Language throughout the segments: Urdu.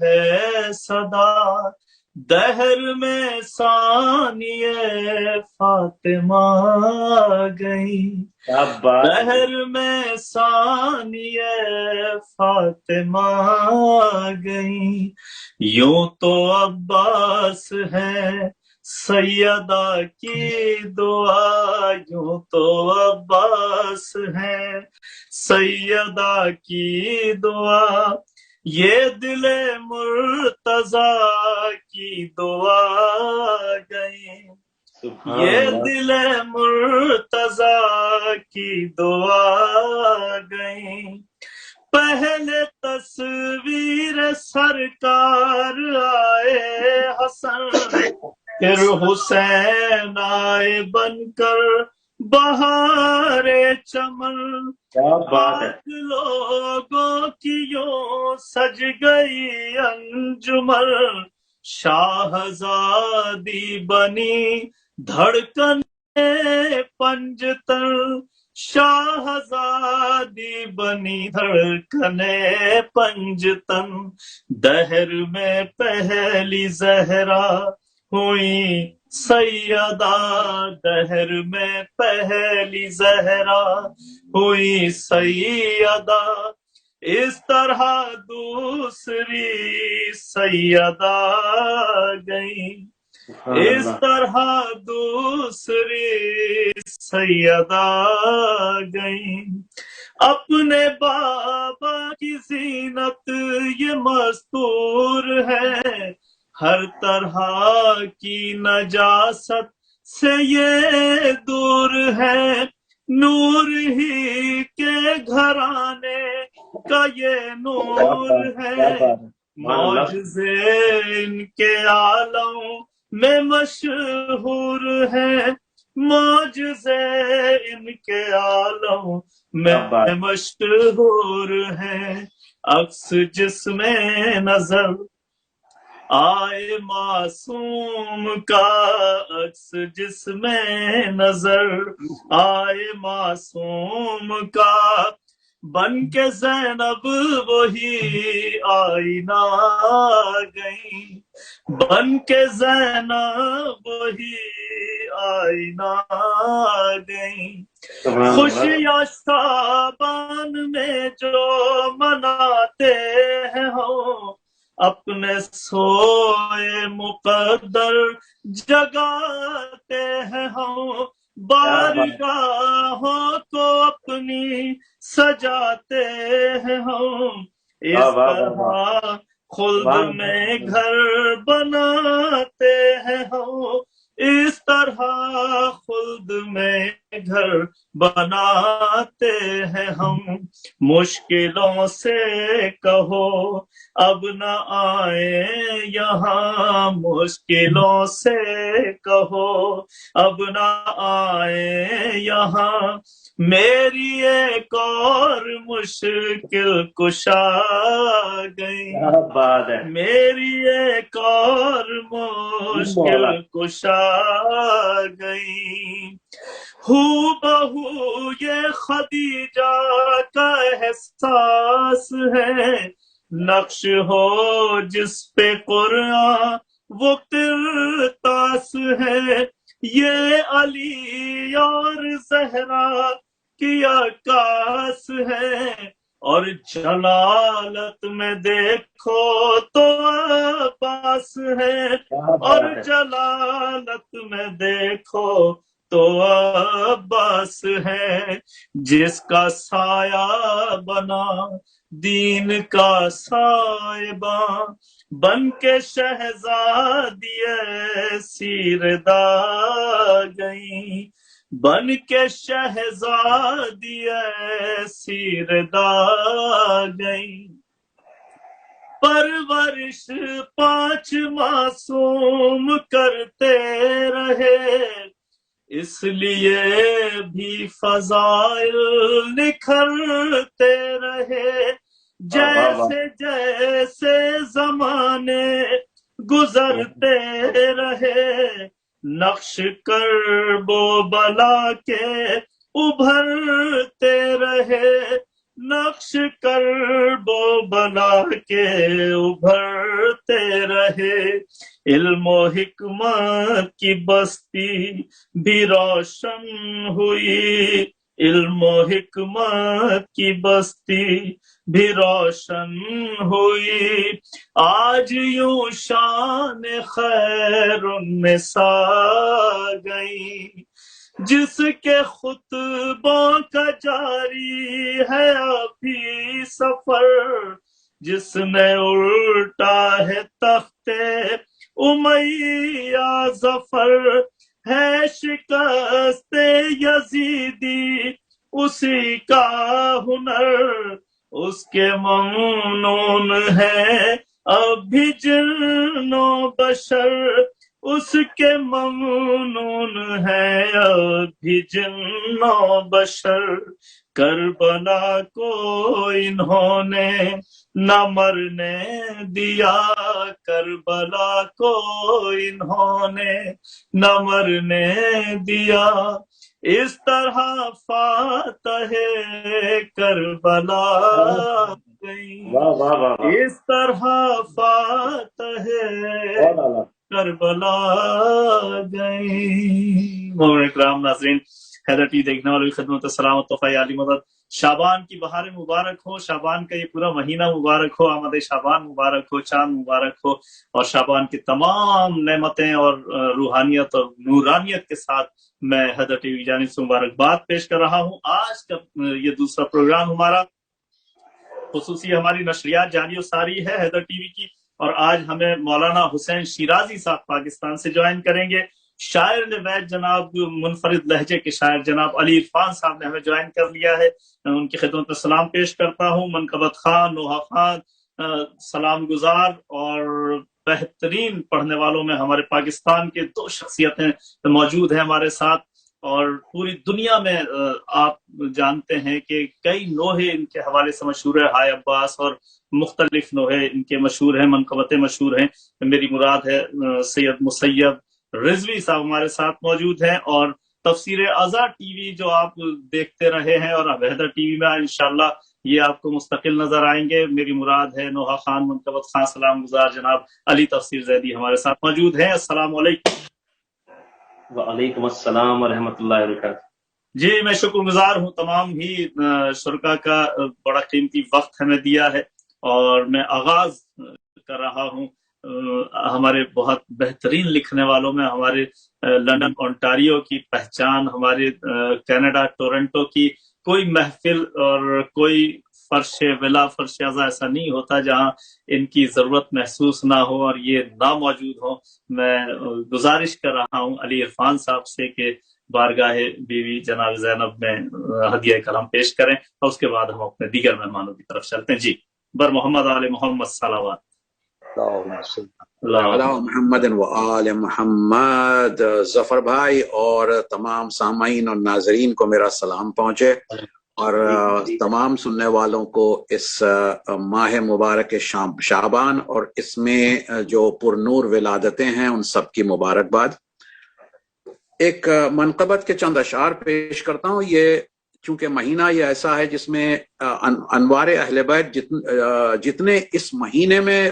ہے صدا دہر میں ثانیہ فاطمہ گئی، کیا بات ہے، دہر میں ثانیہ فاطمہ گئی، یوں تو عباس ہے سیدہ کی دعا، یوں تو عباس ہے سیدہ کی دعا، یہ دل مرتضی کی دعا گئی، سبحان یہ اللہ۔ دل مرتضی کی دعا گئی، پہلے تصویر سرکار آئے حسن، پھر حسین آئے بن کر بہار چمن، کیا بات ہے، پاک لوگوں کی یوں سج گئی انجمن، شاہزادی بنی دھڑکن پنجتن، شاہزادی بنی دھڑکنے پنجتن، دہر میں پہلی زہرا ہوئی سیدہ، دہر میں پہلی زہرا ہوئی سیدہ، اس طرح دوسری سیدہ گئی، سبحان اس اللہ۔ طرح دوسری سیدہ گئی، اپنے بابا کی زینت یہ مستور ہے، ہر طرح کی نجاست سے یہ دور ہے، نور ہی کے گھرانے کا یہ کیا نور بات، کیا ہے، بات ہے، سبحان اللہ۔ معجزے ان کے عالم میں مشہور ہے، معجزے ان کے عالم کیا میں بات، مشہور ہے، عکس جس میں نظر آئے معصوم کا، عکس جس میں نظر آئے معصوم کا، بن کے زینب وہی آئینہ گئی، بن کے زینب وہی آئینہ گئی، سبحان اللہ۔ خوشیاں شابان میں جو مناتے ہیں ہم، اپنے سوئے مقدر جگاتے ہیں ہم، کیا بات، بارگاہوں کو اپنی سجاتے ہیں ہم، واہ اس واہ واہ واہ، طرح خلد سبحان اللہ، میں سبحان اللہ۔ گھر بناتے ہیں ہم، اس طرح خلد میں گھر بناتے ہیں ہم، مشکلوں سے کہو اب نہ آئے یہاں، مشکلوں سے کہو اب نہ آئے یہاں، میری ایک اور مشکل کشا گئی، کیا بات ہے، میری ایک اور مشکل مولا۔ کشا گئی، ہو بہو یہ خدیجہ کا احساس ہے، نقش ہو جس پہ قرآن وہ قرطاس ہے، یہ علی اور زہرا کی عکاس ہے، اور جلالت میں دیکھو تو عباس ہے، کیا اور بات ہے، جلالت میں دیکھو تو عباس ہے، جس کا سایہ بنا دین کا سائباں، بن کے شہزادی سیردہ گئی، بن کے شہزادی سیردہ گئی، پرورش 5 معصوم کرتے رہے، اس لیے بھی فضائل نکھرتے رہے، واہ واہ واہ، جیسے جیسے زمانے گزرتے رہے، نقش کرب و بلا کے ابھرتے رہے، نقش کرب و بلا کے بھرتے رہے، علم و حکمت کی بستی بھی روشن ہوئی، علم و حکمت کی بستی بھی روشن ہوئی، آج یوں شان خیر النساء گئی، جس کے خطبوں کا جاری ہے ابھی سفر، جس نے الٹا ہے تخت امیہ ظفر، ہے شکست یزیدی اسی کا ہنر، اس کے ممنون ہے اب بھی جن و بشر، اس کے ممنون ہے اب بھی جن و بشر، کربلا کو انہوں نے نہ مرنے دیا، کربلا کو انہوں نے نہ مرنے دیا، اس طرح فاتح کربلا گئی، واہ واہ واہ واہ، اس طرح فاتح بہت اعلیٰ۔ کربلا گئی۔ مومن اکرام ناظرین، حیدر ٹی دیکھنے والوں کی خدمت السلام و تحفہ عالی مدد۔ شعبان کی بہار مبارک ہو، شعبان کا یہ پورا مہینہ مبارک ہو، آمد شعبان مبارک ہو، چاند مبارک ہو، اور شعبان کی تمام نعمتیں اور روحانیت اور نورانیت کے ساتھ میں حیدر ٹی وی کی جانب سے مبارکباد پیش کر رہا ہوں۔ آج کا یہ دوسرا پروگرام ہمارا خصوصی ہماری نشریات جاری و ساری ہے حیدر ٹی وی کی، اور آج ہمیں مولانا حسین شیرازی صاحب پاکستان سے جوائن کریں گے۔ شاعر نوید جناب منفرد لہجے کے شاعر جناب علی عرفان صاحب نے ہمیں جوائن کر لیا ہے، ان کی خدمت میں سلام پیش کرتا ہوں۔ منقبت خان، نوحہ خان سلام گزار اور بہترین پڑھنے والوں میں ہمارے پاکستان کے دو شخصیتیں موجود ہیں ہمارے ساتھ، اور پوری دنیا میں آپ جانتے ہیں کہ کئی نوحے ان کے حوالے سے مشہور ہے، ہائے عباس اور مختلف نوحے ان کے مشہور ہیں، منقبتیں مشہور ہیں۔ میری مراد ہے سید مسیب رضوی صاحب ہمارے ساتھ موجود ہیں، اور تفسیر ازا ٹی وی جو آپ دیکھتے رہے ہیں اور اب حیدر ٹی وی میں انشاءاللہ یہ آپ کو مستقل نظر آئیں گے۔ میری مراد ہے نوحہ خان، منقبت خان سلام گزار، جناب علی تفسیر زیدی ہمارے ساتھ موجود ہیں۔ السلام علیکم۔ وعلیکم السلام ورحمۃ اللہ وبرکاتہ۔ جی، میں شکر گزار ہوں تمام ہی شرکا کا، بڑا قیمتی وقت ہمیں دیا ہے، اور میں آغاز کر رہا ہوں ہمارے بہت بہترین لکھنے والوں میں، ہمارے لندن اونٹاریو کی پہچان، ہمارے کینیڈا ٹورنٹو کی کوئی محفل اور کوئی فرش ولا فرش ازا ایسا نہیں ہوتا جہاں ان کی ضرورت محسوس نہ ہو اور یہ نہ موجود ہو۔ میں گزارش کر رہا ہوں علی عرفان صاحب سے کہ بارگاہ بیوی جناب زینب میں ہدیہ کلام پیش کریں، اور اس کے بعد ہم اپنے دیگر مہمانوں کی طرف چلتے ہیں۔ جی، بر محمد آل محمد صلوات محمد و آل محمد۔ ظفر بھائی اور تمام سامعین اور ناظرین کو میرا سلام پہنچے، اور تمام سننے والوں کو اس ماہ مبارک شعبان اور اس میں جو پر نور ولادتیں ہیں ان سب کی مبارکباد۔ ایک منقبت کے چند اشعار پیش کرتا ہوں۔ یہ چونکہ مہینہ یہ ایسا ہے جس میں انوار اہل بیت جتنے اس مہینے میں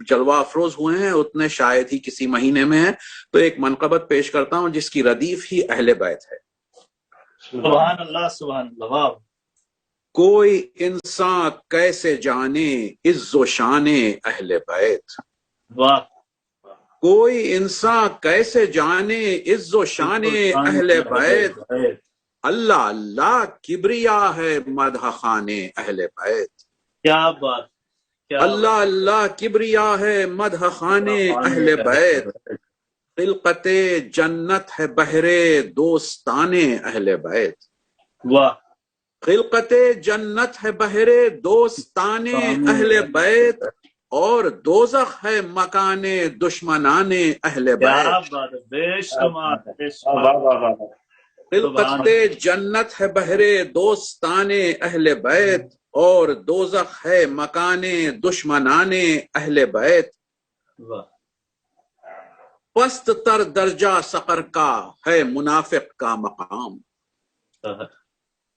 جلوہ افروز ہوئے ہیں اتنے شاید ہی کسی مہینے میں ہیں، تو ایک منقبت پیش کرتا ہوں جس کی ردیف ہی اہل بیت ہے۔ سبحان اللہ، سبحان اللہ۔ واہ۔ کوئی انسان کیسے جانے عز و شان اہل بیت، واہ۔ کوئی انسان کیسے جانے عز و شان اہل بیت، اللہ اللہ کبریا ہے مدح خان اہل بیت، کیا بات، اللہ اللہ کبریا ہے مدح خان اہل بیت، خلقت جنت ہے بہر دوستان اہل بیت، واہ، خلقت جنت ہے بہر دوستان اہل بیت، اور دوزخ ہے مکان دشمنان اہل بیت، کیا بات، بے شمار بے شمار۔ واہ واہ واہ، خلقت جنت ہے بہر دوستان اہل بیت، اور دوزخ ہے مکان دشمنان اہل بیت، واہ، پست تر درجہ سقر کا ہے منافق کا مقام،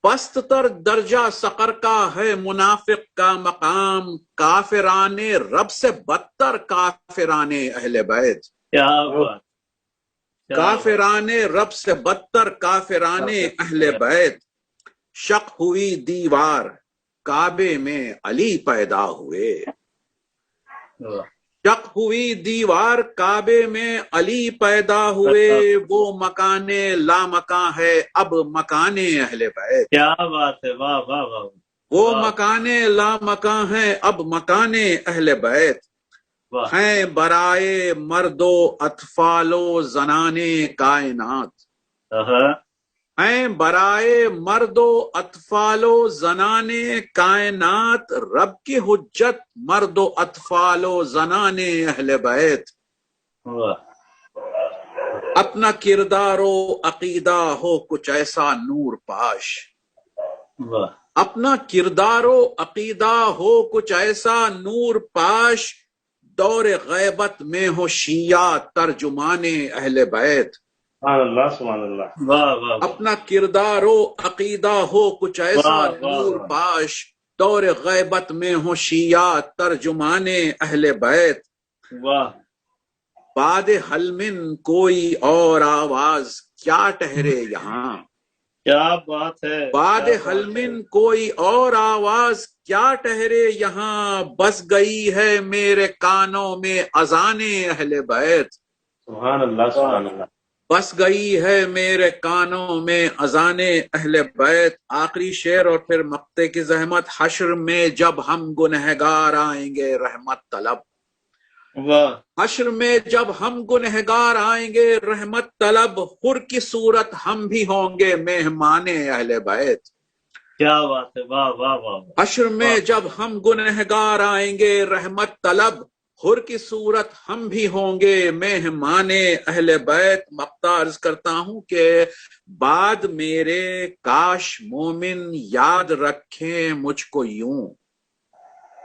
پست تر درجہ سقر کا ہے منافق کا مقام، کافران رب سے بدتر کافران اہل بیت، کیا بات، کیا بات. کافران رب سے بدتر کافران اہل بیت، شق ہوئی دیوار کعبے میں علی پیدا ہوئے، واہ. شق ہوئی دیوار کعبے میں علی پیدا ہوئے، وہ مکان لامکاں ہے اب مکان اہل بیت، کیا بات ہے، واہ واہ واہ. وہ واہ. مکان لامکاں ہے اب مکان اہل بیت، واہ. ہیں برائے مرد و اطفال و زنان کائنات، ہاں. ہیں برائے مرد و اطفال و زنان کائنات، رب کی حجت مرد و اطفال و زنان اہل بیت، واہ. اپنا کردار و عقیدہ ہو کچھ ایسا نور پاش، واہ. اپنا کردار و عقیدہ ہو کچھ ایسا نور پاش، دور غیبت میں ہو شیعہ ترجمان اہل بیت، سبحان اللہ سبحان اللہ. واہ واہ. اپنا کردار و عقیدہ ہو کچھ ایسا واہ، واہ، نور واہ. پاش، دور غیبت میں ہو شیعہ ترجمان اہل بیت، واہ. بعد حلمن کوئی اور آواز کیا ٹھہرے یہاں، کیا بات ہے، بعد کیا بات ہے. حلمن کوئی اور آواز کیا ٹھہرے یہاں، بس گئی ہے میرے کانوں میں اذان اہل بیت، سبحان اللہ سبحان اللہ. بس گئی ہے میرے کانوں میں اذان اہل بیت۔ آخری شعر اور پھر مقطع کی زحمت۔ حشر میں جب ہم گنہگار آئیں گے رحمت طلب، واہ، حشر میں جب ہم گنہگار آئیں گے رحمت طلب، حر کی صورت ہم بھی ہوں گے مہمان اہل بیت۔ کیا بات ہے، واہ واہ واہ واہ. حشر میں واہ. جب ہم گنہگار آئیں گے رحمت طلب، حر کی صورت ہم بھی ہوں گے مہمان اہل بیت۔ مقطع عرض کرتا ہوں کہ بعد میرے کاش مومن یاد رکھیں مجھ کو یوں،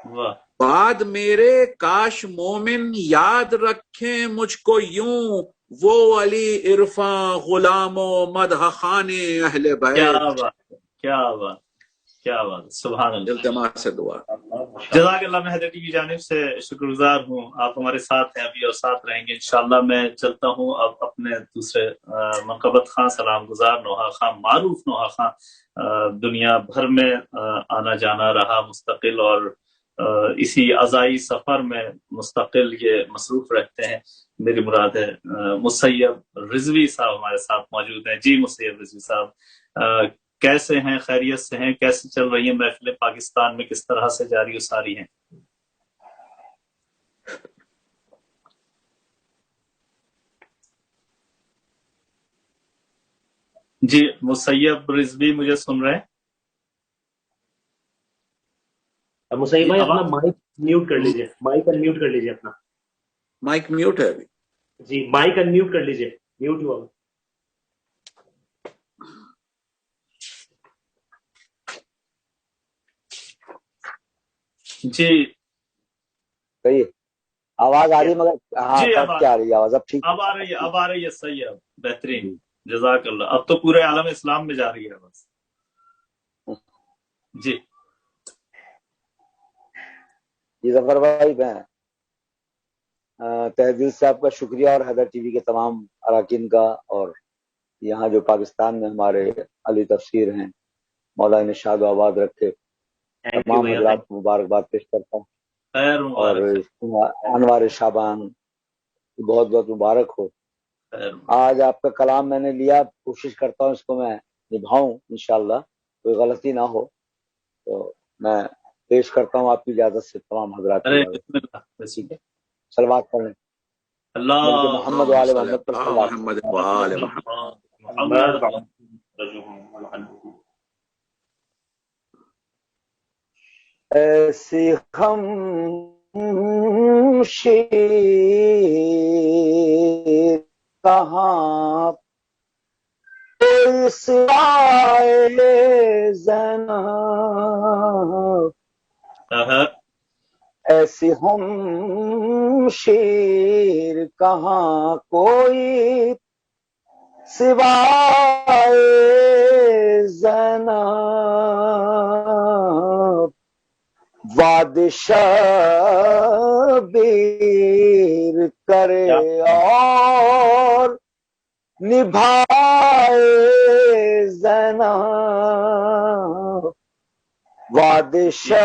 واہ، بعد میرے کاش مومن یاد رکھیں مجھ کو یوں، وہ علی عرفاں غلام و مدح خان اہل کیا بیت۔ بات ہے، کیا بات، کیا بات، سبحان اللہ. التماس سے دعا۔ جزاک اللہ. میں حیدر ٹی وی کی جانب سے شکر گزار ہوں، آپ ہمارے ساتھ ہیں ابھی اور ساتھ رہیں گے انشاءاللہ۔ میں چلتا ہوں اب اپنے دوسرے منقبت خان سلام گزار نوحہ خان، معروف نوحہ خان دنیا بھر میں آنا جانا رہا مستقل، اور اسی عزائی سفر میں مستقل یہ مصروف رہتے ہیں۔ میری مراد ہے مسیب رضوی صاحب ہمارے ساتھ موجود ہیں۔ جی مسیب رضوی صاحب، کیسے ہیں؟ خیریت سے ہیں؟ کیسے چل رہی ہیں محفلیں پاکستان میں؟ کس طرح سے جاری و ساری ہیں؟ جی مسیب رضوی مجھے سن رہے ہیں؟ مسیب بھائی اپنا مائک میوٹ کر لیجئے، مائک انمیوٹ کر لیجئے اپنا۔ مائک میوٹ ہے ابھی؟ جی مائک انمیوٹ کر لیجئے، میوٹ ہوا۔ جی صحیح آواز آ رہی ہے، مگر ہاں جی، کٹ کے آ رہی ہے آواز، اب ٹھیک اب آ رہی ہے، اب آ رہی ہے، صحیح ہے، بہترین، جزاک اللہ۔ اب تو پورے عالم اسلام میں جا رہی ہے بس۔ جی جی ظفر بھائی، میں تہ دل سے آپ کا شکریہ، اور حیدر ٹی وی کے تمام اراکین کا، اور یہاں جو پاکستان میں ہمارے علی تفسیر ہیں، مولا انہیں شاد و آباد رکھے، تمام حضرات کو مبارکباد پیش کرتا ہوں، خیر اور مبارک، انوار شعبان بہت بہت مبارک ہو۔ خیر آج آپ کا کلام میں نے لیا، کوشش کرتا ہوں اس کو میں نبھاؤں انشاءاللہ، کوئی غلطی نہ ہو، تو میں پیش کرتا ہوں آپ کی اجازت سے تمام حضرات کی ارے اجازت۔ بسم اللہ، بسم اللہ۔ سلوات پڑھیں اللہ بلکہ محمد و آل محمد پر صلوات۔ محمد وآل محمد۔ محمد ایسی خاموشی کہاں کوئی سوائے زینب، ایسی ہم شیر کہاں کوئی سوائے زینب واد شبیر کرے اور نبھائے زینب واد شبیر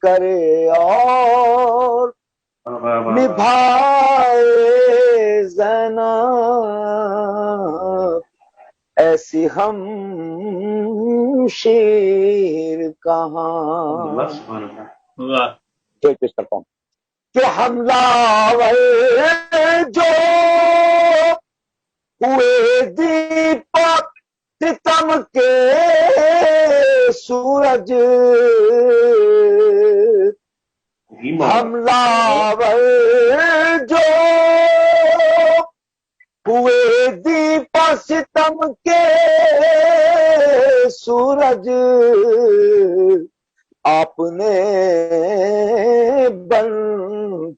کرے اور نبھائے زینب ایسی ہم شیر کہاں پیش کرتا ہوں کہ حملہ جو ہوئے دیپک ستم کے سورج حملہ جو ہوئے دیپا ستم کے سورج آپ نے بن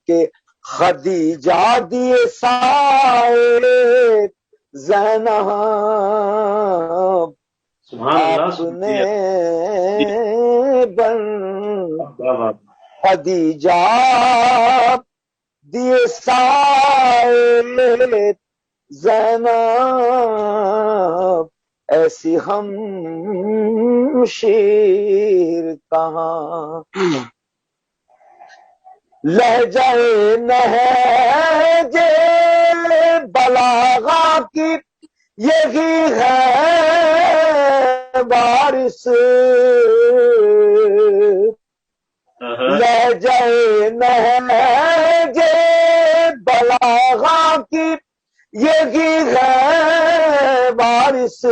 کے خدیجہ دیے سائے زینب آپ نے بن خدیجہ دیے سائے زینب ایسی ہم شیر کہاں لہجہ نہج بلاغا کی یہی ہے وارث لہجہ نہج بلاغا کی یہی ہے وارث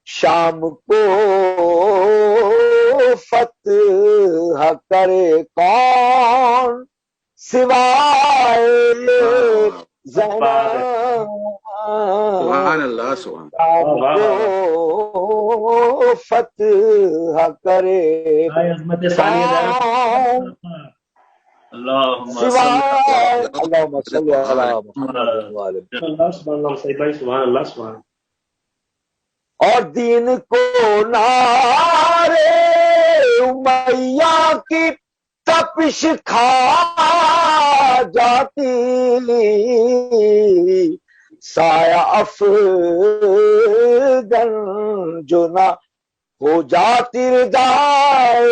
شام کو فتح کرے کون سوائے زینب سبحان اللہ سبحان شام کو فتح کرے کون اللهم سوائے اللہم صلی علی محمد وعلی اور دین کو نارے امیہ کی تپش کھا جاتی سایہ افغن جو نہ ہو جاتی ردائے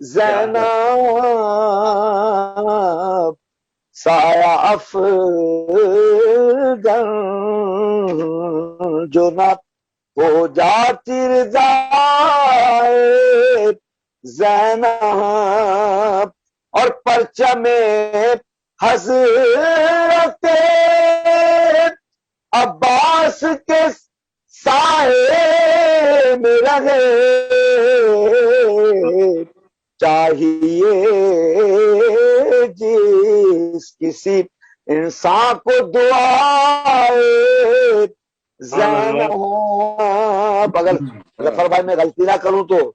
زینب سایہ افغن جو نہ ہو جاتی ردائے زینب اور پرچم حضرت عباس کے سائے میں رہے چاہیے جس کسی انسان کو دعائے زینب اگر ظفر بھائی میں غلطی نہ کروں تو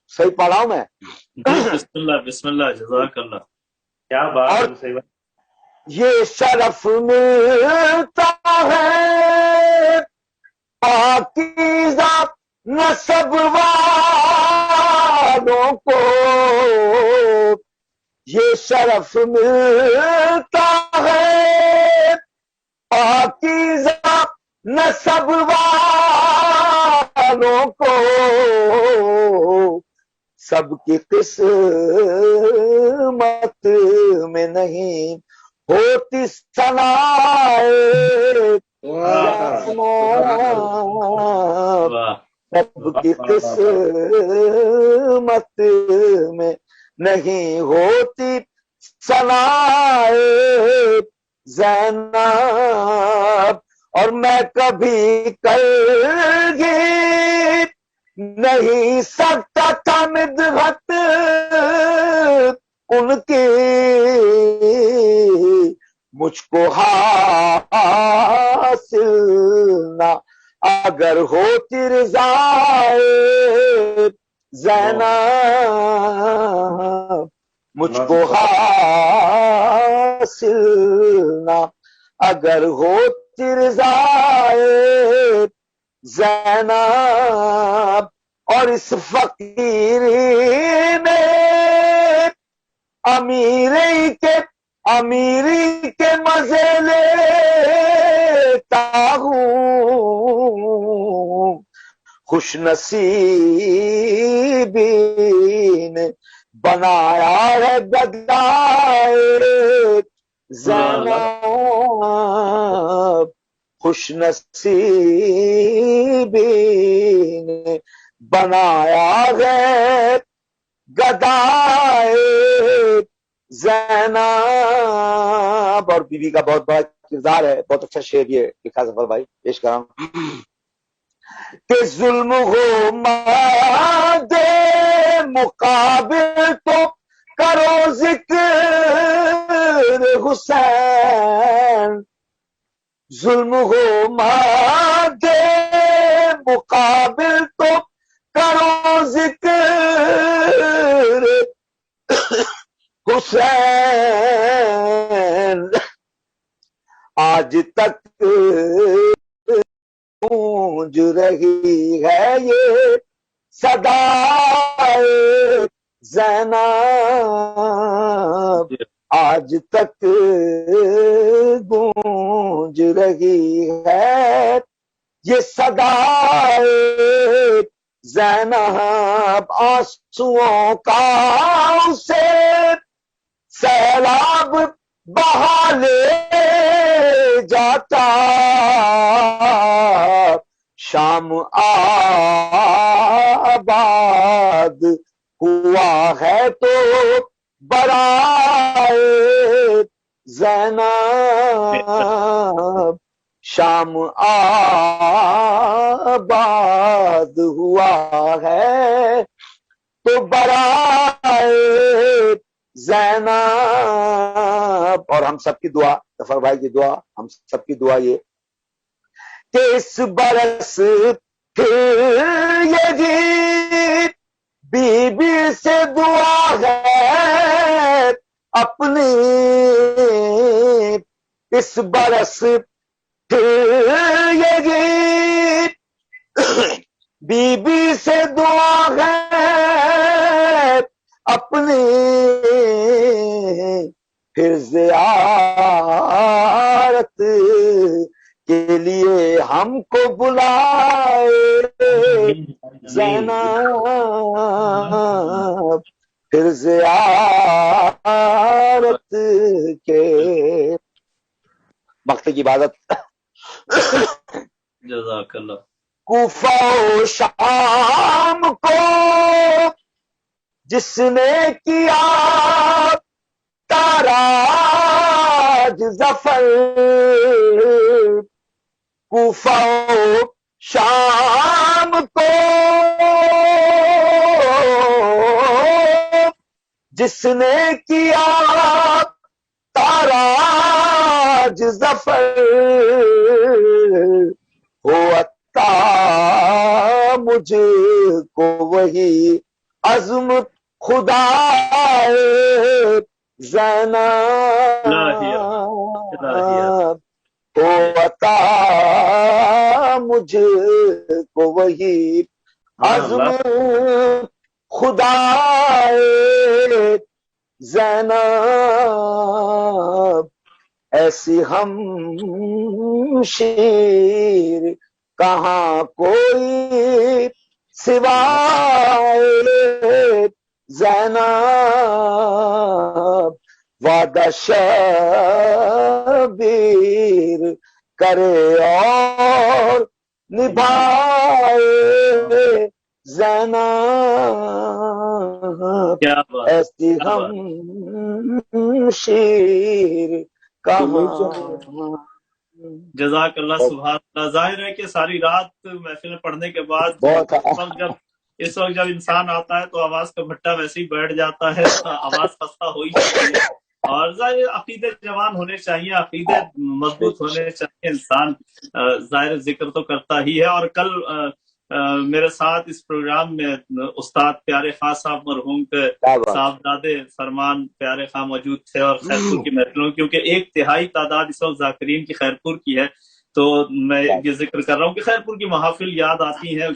صحیح پڑھا ہوں میں بسم اللہ جزاک اللہ کیا بات اور ہے یہ شرف ملتا ہے پاکیزہ نسب والوں کو یہ شرف ملتا ہے پاکیزہ نسب والوں کو سب کی قسمت میں نہیں ہوتی ثنائے سب کی قسمت میں نہیں ہوتی ثنائے زینب اور میں کبھی کلگی نہیں سکتا تھا مدحت ان کی مجھ کو حاصل نہ اگر ہوتی رضائے زینب مجھ کو حاصل نہ اگر ہو رضائے زینب، اور اس فقیری میں امیری کے مزے لیتا ہوں، خوش نصیبی نے بنایا ہے گدائے زینب، خوش نصیبی نے بنایا ہے گدائے زینب۔ اور بیوی کا بہت بڑا کردار ہے، بہت اچھا شعر یہ لکھا ظفر بھائی، پیش کر رہا ہوں کہ ظلم ہو مادے مقابل تو کرو ذکر حسین، ظلم ہو مادے مقابل تو کرو ذکر حسین، آج تک گونج رہی ہے یہ صدائے زینب، آج تک گونج رہی ہے یہ صدائے زینب، آنسوؤں کا اسے سیلاب بہا لے جاتا، شام آباد ہوا ہے تو برائے زینب، شام آباد ہوا ہے تو برائے زینب۔ اور ہم سب کی دعا، ظفر بھائی کی دعا، ہم سب کی دعا یہ کہ اس برس پھر یہ گیت بی بی سے دعا ہے اپنی، اس برس پھر یہ گیت بی بی سے دعا ہے اپنی، پھر زیارت کے لیے ہم کو بلائے زینب، پھر زیارت کے وقت کی عبادت۔ جزاک اللہ۔ کوفہ و شام کو جس نے کیا تاراج ظفر، کوفہ و شام کو جس نے کیا تاراج ظفر، ہو عطا مجھ کو وہی عزم خدا زینب، ہو عطا مجھ کو وہی عزم خدا زینب، ایسی ہم شیر کہاں کوئی سوائے زینب، وعدہ شبیر کرے اور نبھائے زینب، ایسی ہم شیر کہاں۔ جزاک اللہ، سبحان اللہ۔ ظاہر ہے کہ ساری رات محفل پڑھنے کے بعد اس وقت جب انسان آتا ہے تو آواز کا بھٹا ویسے ہی بیٹھ جاتا ہے، آواز خستہ ہو ہی جاتی ہے، اور ظاہر عقیدے جوان ہونے چاہیے، عقیدے مضبوط ہونے چاہیے، انسان ظاہر ذکر تو کرتا ہی ہے۔ اور کل میرے ساتھ اس پروگرام میں استاد پیارے خان صاحب مرحوم کے صاحبزادے فرمان پیارے خان موجود تھے، اور خیرپور کی محفلوں، کیونکہ 1/3 تعداد اس وقت ذاکرین کی خیرپور کی ہے، تو میں یہ ذکر کر رہا ہوں کہ خیرپور کی محافل یاد آتی ہیں،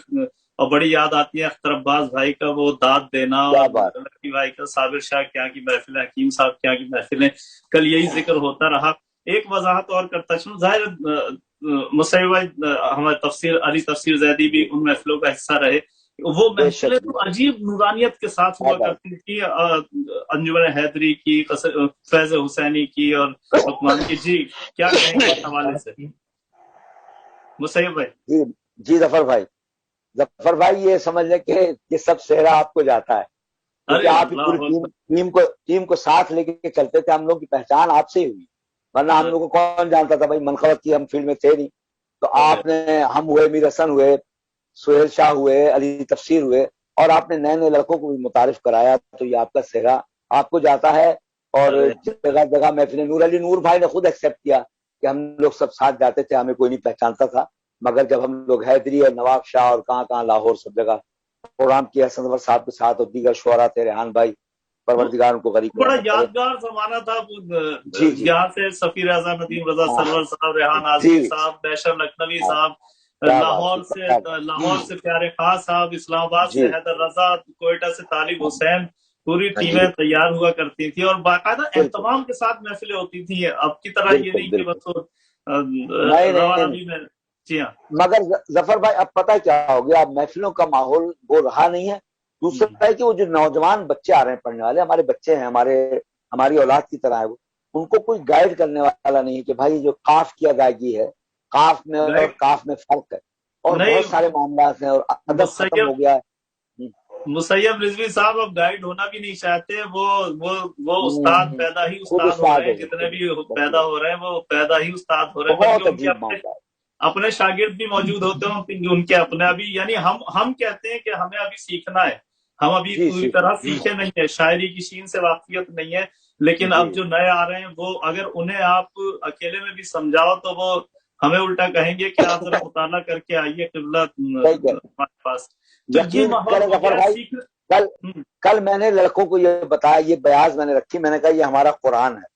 اور بڑی یاد آتی ہے اختر عباس بھائی کا وہ داد دینا، اور لکی بھائی کا صابر شاہ کیا کی محفلیں، حکیم صاحب کیا کی محفلیں، کل یہی ذکر ہوتا رہا۔ ایک وضاحت اور کرتا چلوں، ظاہر مصیبہ ہمارے تفسیر علی تفسیر زیدی بھی ان محفلوں کا حصہ رہے، وہ محفلیں تو عجیب نورانیت کے ساتھ ہوا کرتی تھی، انجمن حیدری کی، فیض حسینی کی، اور حکمان کی۔ جی کیا کہیں گے اس حوالے سے مصیب بھائی؟ جی ظفر بھائی یہ سمجھ لیں کہ یہ سب صحرا آپ کو جاتا ہے، کیونکہ آپ پوری ٹیم کو ساتھ لے کے چلتے تھے، ہم لوگ کی پہچان آپ سے ہی ہوئی، ورنہ ہم لوگوں کو کون جانتا تھا بھائی، منقبت کی ہم فیلڈ میں تھے نہیں، تو آپ نے، ہم ہوئے، میر حسن ہوئے، سہیل شاہ ہوئے، علی تفسیر ہوئے، اور آپ نے نئے نئے لڑکوں کو بھی متعارف کرایا، تو یہ آپ کا صحرا آپ کو جاتا ہے۔ اور جگہ جگہ محفلیں، نور علی نور بھائی نے خود ایکسپٹ کیا کہ ہم لوگ سب ساتھ جاتے تھے، ہمیں کوئی نہیں پہچانتا تھا، مگر جب ہم لوگ حیدری اور نواب شاہ اور کہاں کہاں لاہور سب جگہ پروگرام کیا، حسن انور صاحب کے ساتھ اور دیگر شعراء تھے، ریحان بھائی، پروردگار ان کو غریب بڑا یادگار زمانہ تھا۔ یہاں سے سفیر اعظم ندیم رضا سرور صاحب، ریحان آزمی صاحب، بیشر لکھنوی صاحب، لاہور سے پیارے خان صاحب، اسلام آباد سے حیدر رضا، کوئٹہ سے طالب حسین، پوری ٹیمیں تیار ہوا کرتی تھی، اور باقاعدہ اہتمام کے ساتھ محفلیں ہوتی تھی، اب کی طرح یہ نہیں کہ بس روانگی میں۔ جی ہاں، مگر ظفر بھائی اب پتہ کیا ہو گیا، اب محفلوں کا ماحول وہ رہا نہیں ہے۔ دوسرا ہے کہ وہ جو نوجوان بچے آ رہے ہیں پڑھنے والے، ہمارے بچے ہیں، ہماری اولاد کی طرح ہے، وہ ان کو کوئی گائیڈ کرنے والا نہیں ہے کہ بھائی جو قاف کی ادائیگی ہے، قاف میں اور کاف میں فرق ہے، اور بہت سارے معاملات ہیں، اور ادب ختم ہو گیا ہے۔ مسیب رضوی صاحب اب گائیڈ ہونا بھی نہیں چاہتے، وہ استاد پیدا ہی استاد ہو رہے ہیں، جتنے بھی پیدا ہو رہے ہیں وہ پیدا ہی استاد ہو رہے ہیں، بلکہ اپنے شاگرد بھی موجود ہوتے ہیں ان کے اپنے، ابھی یعنی ہم کہتے ہیں کہ ہمیں ابھی سیکھنا ہے، ہم ابھی پوری طرح سیکھے نہیں ہے، شاعری کی شین سے واقفیت نہیں ہے، لیکن اب جو نئے آ رہے ہیں وہ اگر انہیں آپ اکیلے میں بھی سمجھاؤ تو وہ ہمیں الٹا کہیں گے کہ آپ ذرا مطالعہ کر کے آئیے قبلہ ہمارے پاس۔ کل میں نے لڑکوں کو یہ بتایا، یہ بیاض میں نے رکھی، میں نے کہا یہ ہمارا قرآن ہے،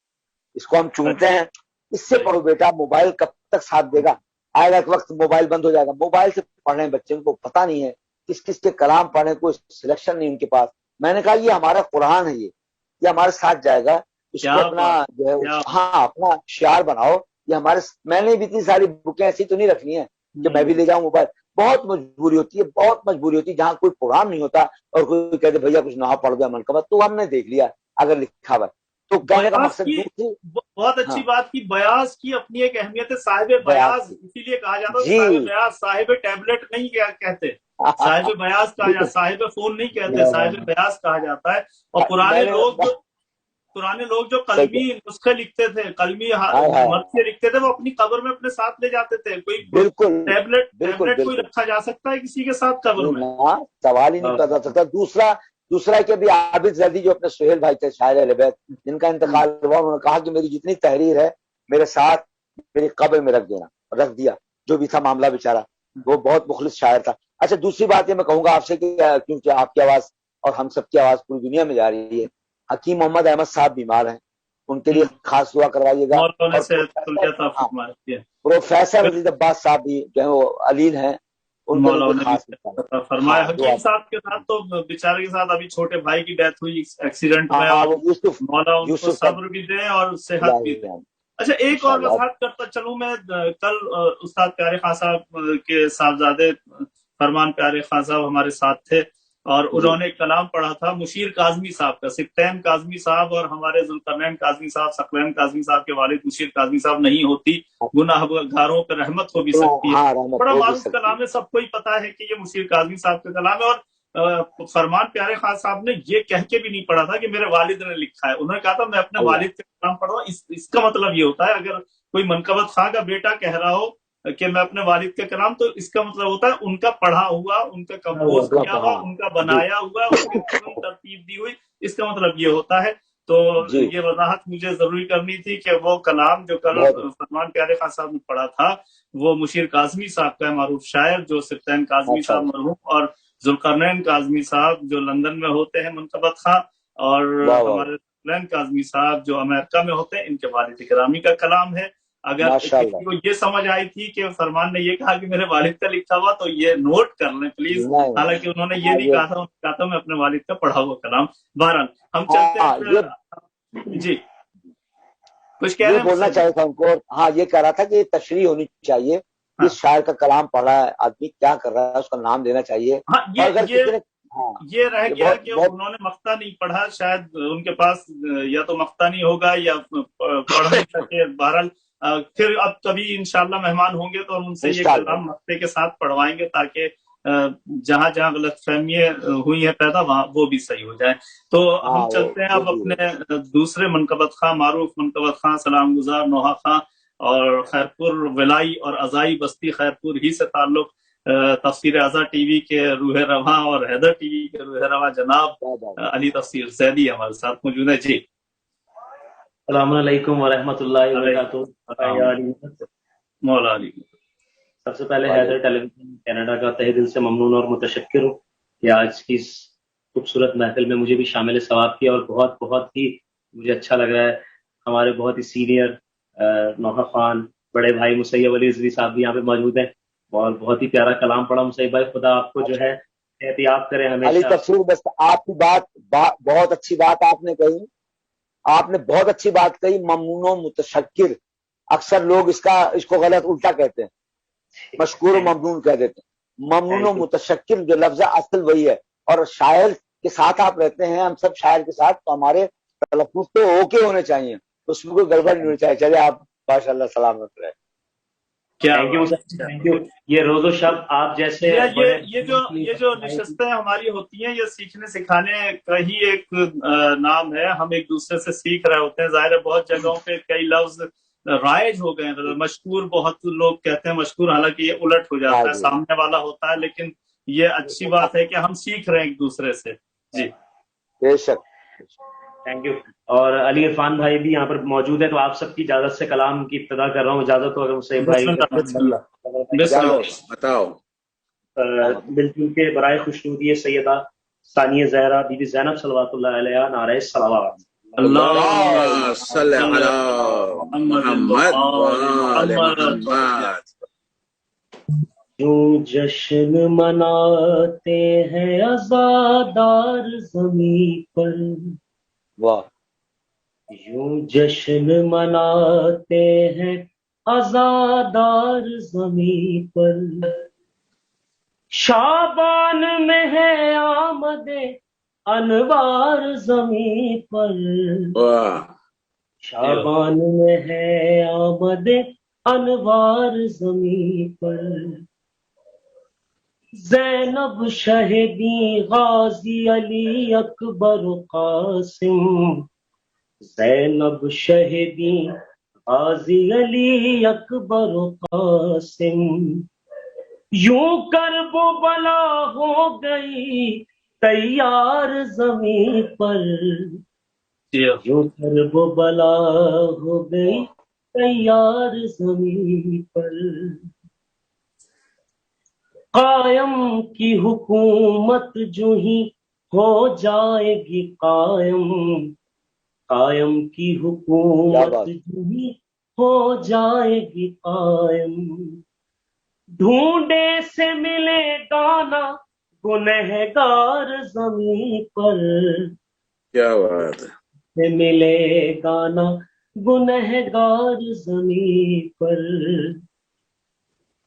اس کو ہم چنتے ہیں، اس سے پڑھو بیٹا، موبائل کب تک ساتھ دے گا، آئے گا ایک وقت موبائل بند ہو جائے گا، موبائل سے پڑھ رہے ہیں بچے، ان کو پتہ نہیں ہے کس کس کے کلام پڑھیں، کوئی سلیکشن نہیں ان کے پاس۔ میں نے کہا یہ ہمارا قرآن ہے، یہ ہمارے ساتھ جائے گا، اس کو اپنا جو ہے اپنا شعار بناؤ، یہ ہمارے، میں نے بھی اتنی ساری بکیں ایسی تو نہیں رکھنی ہے کہ میں بھی لے جاؤں موبائل، بہت مجبوری ہوتی ہے، بہت مجبوری ہوتی ہے، جہاں کوئی پروگرام نہیں ہوتا اور کوئی کہتے بھیا کچھ نہ پڑھ گیا منقبت، تو ہم نے دیکھ لیا اگر لکھا ہوا، تو کہنے کا مقصد بہت اچھی بات کی، بیاض کی اپنی ایک اہمیت ہے، صاحب بیاض اسی لیے کہا جاتا ہے، صاحب بیاض، صاحب ٹیبلٹ نہیں کہتے، صاحب بیاض کہا جاتا، صاحب فون نہیں کہتے، صاحب بیاض کہا جاتا ہے۔ اور پرانے لوگ جو قلمی نسخے لکھتے تھے، قلمی مرثیے لکھتے تھے، وہ اپنی قبر میں اپنے ساتھ لے جاتے تھے، کوئی ٹیبلٹ کوئی رکھا جا سکتا ہے کسی کے ساتھ قبر میں؟ سوال ہی نہیں پیدا سکتا۔ دوسرا کہ ابھی عابد زیدی جو اپنے سہیل بھائی تھے، شاعر اہل بیت، جن کا انتقال ہوا، انہوں نے کہا کہ میری جتنی تحریر ہے میرے ساتھ میری قبر میں رکھ دیا، جو بھی تھا معاملہ بیچارہ، وہ بہت مخلص شاعر تھا۔ اچھا دوسری بات یہ میں کہوں گا آپ سے کہ کیونکہ آپ کی آواز اور ہم سب کی آواز پوری دنیا میں جا رہی ہے، حکیم محمد احمد صاحب بیمار ہیں، ان کے لیے خاص دعا کروائیے گا۔ پروفیسر عزیز عباس صاحب بھی جو ہے وہ علیل ہیں، ان کے لیے خاص فرمایا۔ حکیم صاحب کے ساتھ تو بیچارے کے ساتھ ابھی چھوٹے بھائی کی ڈیتھ ہوئی ایکسیڈنٹ میں، اور مولا ان کو صبر بھی دے اور صحت بھی دے۔ اچھا ایک اور وضاحت کرتا چلوں میں، کل استاد پیارے خان صاحب کے صاحبزادے فرمان پیارے خان صاحب ہمارے ساتھ تھے، اور انہوں نے ایک کلام پڑھا تھا مشیر کاظمی صاحب کا، سبطین کاظمی صاحب اور ہمارے ذوالقرنین کاظمی صاحب، ثقلین کاظمی صاحب کے والد مشیر کاظمی صاحب، نہیں ہوتی گناہ گاروں پہ رحمت ہو بھی سکتی ہے، بڑا معروف کلام ہے، سب کو ہی پتا ہے کہ یہ مشیر کاظمی صاحب کا کلام ہے، اور فرمان پیارے خان صاحب نے یہ کہہ کے بھی نہیں پڑھا تھا کہ میرے والد نے لکھا ہے، انہوں نے کہا تھا میں اپنے والد کا کلام پڑھ رہا ہوں۔ اس کا مطلب یہ ہوتا ہے اگر کوئی منقبت خاں کا بیٹا کہہ رہا ہو کہ میں اپنے والد کا کلام، تو اس کا مطلب ہوتا ہے ان کا پڑھا ہوا، ان کا کمپوز کیا ہوا، ان کا بنایا ہوا، ان کی ترتیب دی ہوئی، اس کا مطلب یہ ہوتا ہے۔ تو جی یہ وضاحت مجھے ضروری کرنی تھی کہ وہ کلام جو کل بہت سلمان پیارے خان صاحب نے پڑھا تھا وہ مشیر کاظمی صاحب کا معروف شاعر جو سبطین کاظمی ماشاء صاحب اللہ مرحوم اور ذوالقرنین کاظمی صاحب جو لندن میں ہوتے ہیں منقبت خاں، اور واہ واہ ہمارے ذوالقرنین کاظمی صاحب جو امریکہ میں ہوتے ہیں، ان کے والد گرامی کا کلام ہے۔ اگر ماشاء کسی اللہ کو یہ سمجھ آئی تھی کہ فرمان نے یہ کہا کہ میرے والد کا لکھا ہوا، تو یہ نوٹ کر لیں پلیز، نہیں حالانکہ انہوں نے یہ ہاں نہیں کہا تھا، انہوں نے کہا تھا میں اپنے والد کا پڑھا ہوا کلام۔ بہرحال ہم چلتے ہاں ہیں جی، کچھ کہہ رہے یہ ہیں بولنا مجھ سے؟ چاہیے تھا ان کو، ہاں یہ کہہ رہا تھا کہ یہ تشریح ہونی چاہیے، ہاں اس شاعر کا کلام پڑھا ہے آدمی کیا کر رہا ہے اس کا نام دینا چاہیے، ہاں، اور اگر یہ کسی نے ہاں یہ رہ یہ گیا بہت کہ بہت انہوں نے مقطع نہیں پڑھا، شاید ان کے پاس یا تو مقطع نہیں ہوگا یا پڑھ نہیں سکے۔ بہرحال پھر اب کبھی انشاءاللہ مہمان ہوں گے تو ہم ان سے یہ انشاءاللہ کلام مقطع کے ساتھ پڑھوائیں گے، تاکہ جہاں جہاں غلط فہمیاں ہوئی ہیں پیدا وہاں وہ بھی صحیح ہو جائیں۔ تو ہاں ہم چلتے ہیں وہ اب بھی ہے۔ اپنے دوسرے منقبت خاں، معروف منقبت خاں، سلام گزار نوحہ خاں، اور خیرپور ولائی اور ازائی بستی خیرپور ہی سے تعلق تفسیر اعظہ ٹی وی کے روح رواں اور حیدر ٹی وی کے روح رواں جناب کیا بات ہے۔ علی تفسیر زیدی ہمارے ساتھ موجود ہے۔ جی السلام علیکم ورحمۃ اللہ علیکم السلام وبرکاتہ۔ مولا علی۔ سب سے پہلے وعلیکم حیدر ٹیلی ویژن کینیڈا کا تہہ دل سے ممنون اور متشکر ہوں کہ آج کی اس خوبصورت محفل میں مجھے بھی شامل ثواب کیا، اور بہت بہت ہی مجھے اچھا لگ رہا ہے۔ ہمارے بہت ہی سینئر نوحہ خان بڑے بھائی مسیب علی رضوی صاحب بھی یہاں پہ موجود ہیں، اور بہت ہی پیارا کلام پڑھا مسیب بھائی، خدا آپ کو جو ہے احتیاط کرے علی ہمیشہ۔ تفسیر بس آپ کی بہت اچھی بات آپ نے کہی، آپ نے بہت اچھی بات کہی، ممنون و متشکر، اکثر لوگ اس کو غلط الٹا کہتے ہیں، مشکور و ممنون کہہ دیتے ہیں، ممنون و متشکر جو لفظ ہے اصل وہی ہے، اور شاعر کے ساتھ آپ رہتے ہیں، ہم سب شاعر کے ساتھ، تو ہمارے تلفظ تو اوکے ہونے چاہیے، اس میں کوئی گڑبڑ نہیں ہونی چاہیے۔ چلے آپ ماشاء اللہ سلامت رہے۔ کیا تھینک یو تھینک یو۔ یہ روز و شب آپ جیسے بڑے یہ جو نشستیں ہماری ہوتی ہیں، یہ سیکھنے سکھانے کا ہی ایک نام ہے۔ ہم ایک دوسرے سے سیکھ رہے ہوتے ہیں۔ ظاہر ہے بہت جگہوں پہ کئی لفظ رائج ہو گئے ہیں، مشکور بہت لوگ کہتے ہیں مشکور، حالانکہ یہ الٹ ہو جاتا ہے، سامنے والا ہوتا ہے، لیکن یہ اچھی بات ہے کہ ہم سیکھ رہے ہیں ایک دوسرے سے۔ جی بے شک۔ Thank you. اور علی عرفان بھائی بھی یہاں پر موجود ہے، تو آپ سب کی اجازت سے کلام کی ابتدا کر رہا ہوں، اجازت ہو اگر مسیب بھائی بسم اللہ۔ بتاؤ۔ مل جل کے برائے خوشنودی سیدہ ثانیہ زہرا بی بی زینب صلوات اللہ علیہ نعرہ صلوات۔ اللہ صلی علی محمد وآل محمد۔ یوں جشن مناتے ہیں آزادار زمین پر، واہ، یوں جشن مناتے ہیں آزادار زمین پر، شابان میں ہے آمد انوار زمین پر، واہ، شابان میں ہے آمد انوار زمین پر، زینب شہدی غازی علی اکبر قاسم، زینب شہدی غازی علی اکبر قاسم، یوں کرب و بلا ہو گئی تیار زمین پر، یوں کرب و بلا ہو گئی تیار زمین پر، قائم کی حکومت جو ہی ہو جائے گی قائم، قائم کی حکومت جو ہی ہو جائے گی قائم، ڈھونڈے سے ملے گانا گنہگار زمین پر، کیا بات ہے۔ سے ملے گانا گنہگار زمین پر،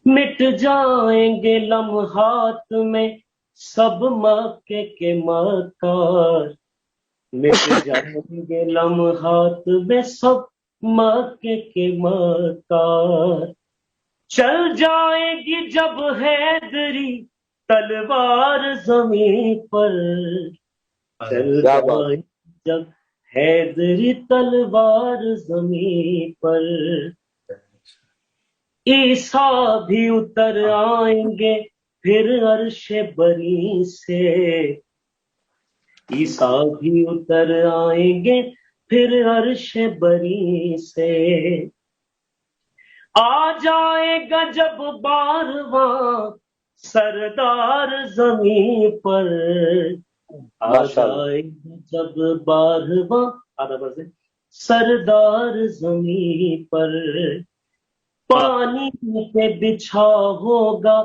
مٹ جائیں گے لمحات میں سب مکے کے مکار، مٹ جائیں گے لمحات میں سب مکے کے مکار، چل جائے گی جب حیدری تلوار زمین پر، چل جائے گی جب حیدری تلوار زمین پر، عیسیٰ بھی اتر آئیں گے پھر عرش بری سے، عیسیٰ بھی اتر آئیں گے پھر عرش بری سے آ جائے گا جب بارواں سردار زمین پر، آ جائے گا جب بارواں سردار زمین پر، پانی پہ بچھا ہوگا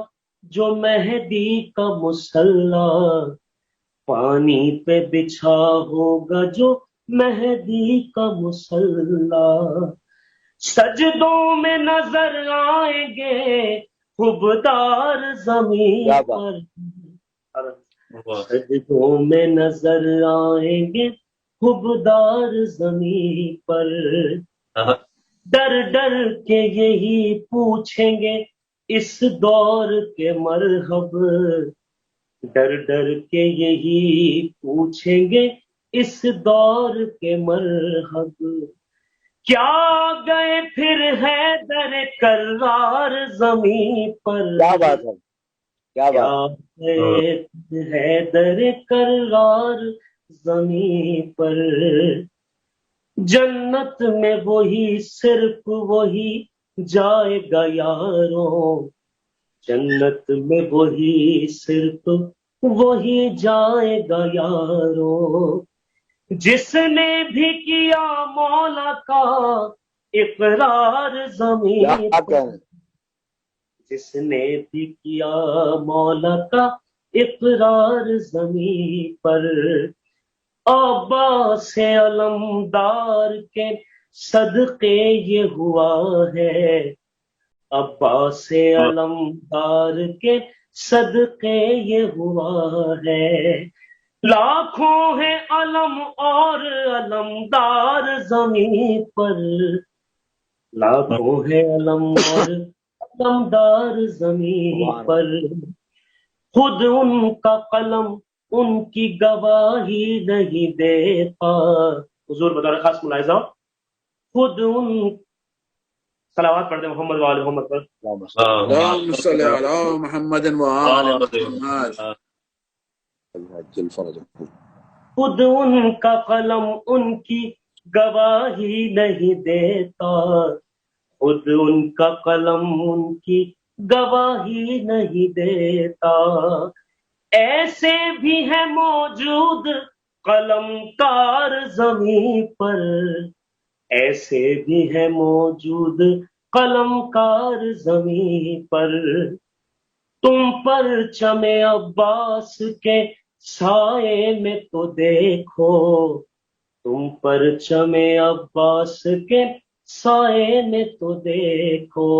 جو مہدی کا مسلح، پانی پہ بچھا ہوگا جو مہدی کا مسلح، سجدوں میں نظر آئیں گے خبدار زمین پر، سجدوں میں نظر آئیں گے خبدار زمین پر، ڈر ڈر کے یہی پوچھیں گے اس دور کے مرحب، ڈر ڈر کے یہی پوچھیں گے اس دور کے مرحب، کیا گئے پھر حیدر کرار زمین پر، کیا بات ہے، کیا کیا بات، گئے پھر حیدر کرار زمین پر، جنت میں وہی صرف وہی جائے گا یاروں، جنت میں وہی صرف وہی جائے گا یاروں، جس نے بھی کیا مولا کا اقرار زمین کیا پر، کہیں، جس نے بھی کیا مولا کا اقرار زمین پر، عباس علمدار کے صدقے یہ ہوا ہے، عباس علمدار کے صدقے یہ ہوا ہے، لاکھوں ہیں علم اور علمدار زمین پر، لاکھوں ہیں علم اور علمدار زمین پر، خود ان کا قلم ان کی گواہی نہیں دیتا، حضور بطور خاص ملاحظہ، خود ان صلوات پڑھتے محمد وآل محمد پر، اللهم صل على محمد وآل محمد خود ان کا قلم ان کی گواہی نہیں دیتا، خود ان کا قلم ان کی گواہی نہیں دیتا، ایسے بھی ہے موجود قلم کار زمین پر، ایسے بھی ہے موجود قلم کار زمین پر، تم پر چمے عباس کے سائے میں تو دیکھو، تم پر چمے عباس کے سائے میں تو دیکھو،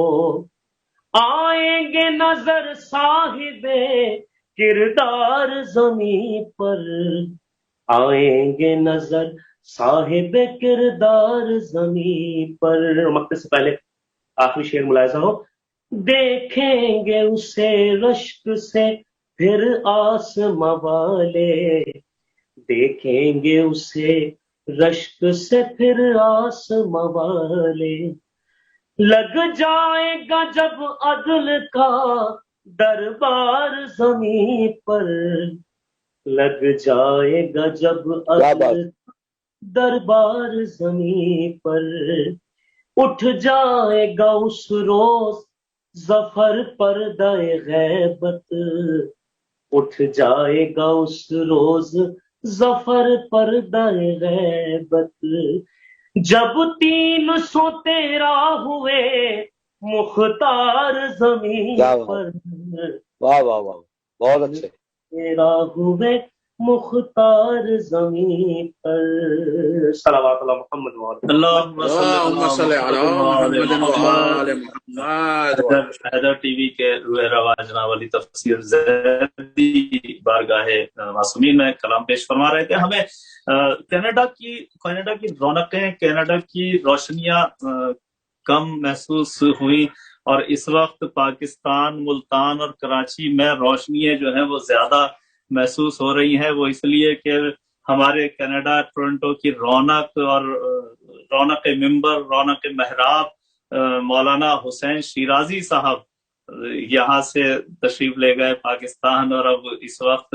آئیں گے نظر صاحب کردار زمین پر، آئیں گے نظر صاحب کردار زمین پر، مقطع سے پہلے آخری شعر ملاحظہ ہو، دیکھیں گے اسے رشک سے پھر آسماں والے، دیکھیں گے اسے رشک سے پھر آسماں والے، لگ جائے گا جب عدل کا دربار زمین پر، لگ جائے گا جب عدل دربار زمین پر، اٹھ جائے گا اس روز ظفر پردہ غیبت، اٹھ جائے گا اس روز ظفر پردہ غیبت، جب 313 ہوئے مختار زمین پر، واہ واہ واہ، بہت اچھے، تیرا ہوئے مختار زمین پر، صلوات اللہ محمد اللهم صل على محمد وآل محمد۔ حیدر ٹی وی کے روح رواج ناولی تفسیر زیدی بارگاہ معصومین میں کلام پیش فرما رہے تھے۔ ہمیں کینیڈا کی رونقیں، کینیڈا کی روشنیاں کم محسوس ہوئی، اور اس وقت پاکستان، ملتان اور کراچی میں روشنیاں جو ہیں وہ زیادہ محسوس ہو رہی ہیں۔ وہ اس لیے کہ ہمارے کینیڈا ٹورنٹو کی رونق اور رونق ممبر، رونق محراب مولانا حسین شیرازی صاحب یہاں سے تشریف لے گئے پاکستان، اور اب اس وقت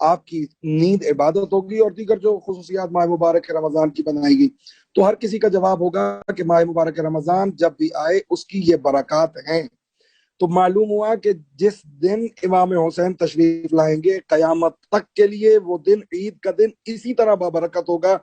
آپ کی نیند عبادت ہوگی اور دیگر جو خصوصیات ماہ مبارک رمضان کی بنائی گئی، تو ہر کسی کا جواب ہوگا کہ ماہ مبارک رمضان جب بھی آئے اس کی یہ برکات ہیں۔ تو معلوم ہوا کہ جس دن امام حسین تشریف لائیں گے قیامت تک کے لیے وہ دن عید کا دن اسی طرح بابرکت ہوگا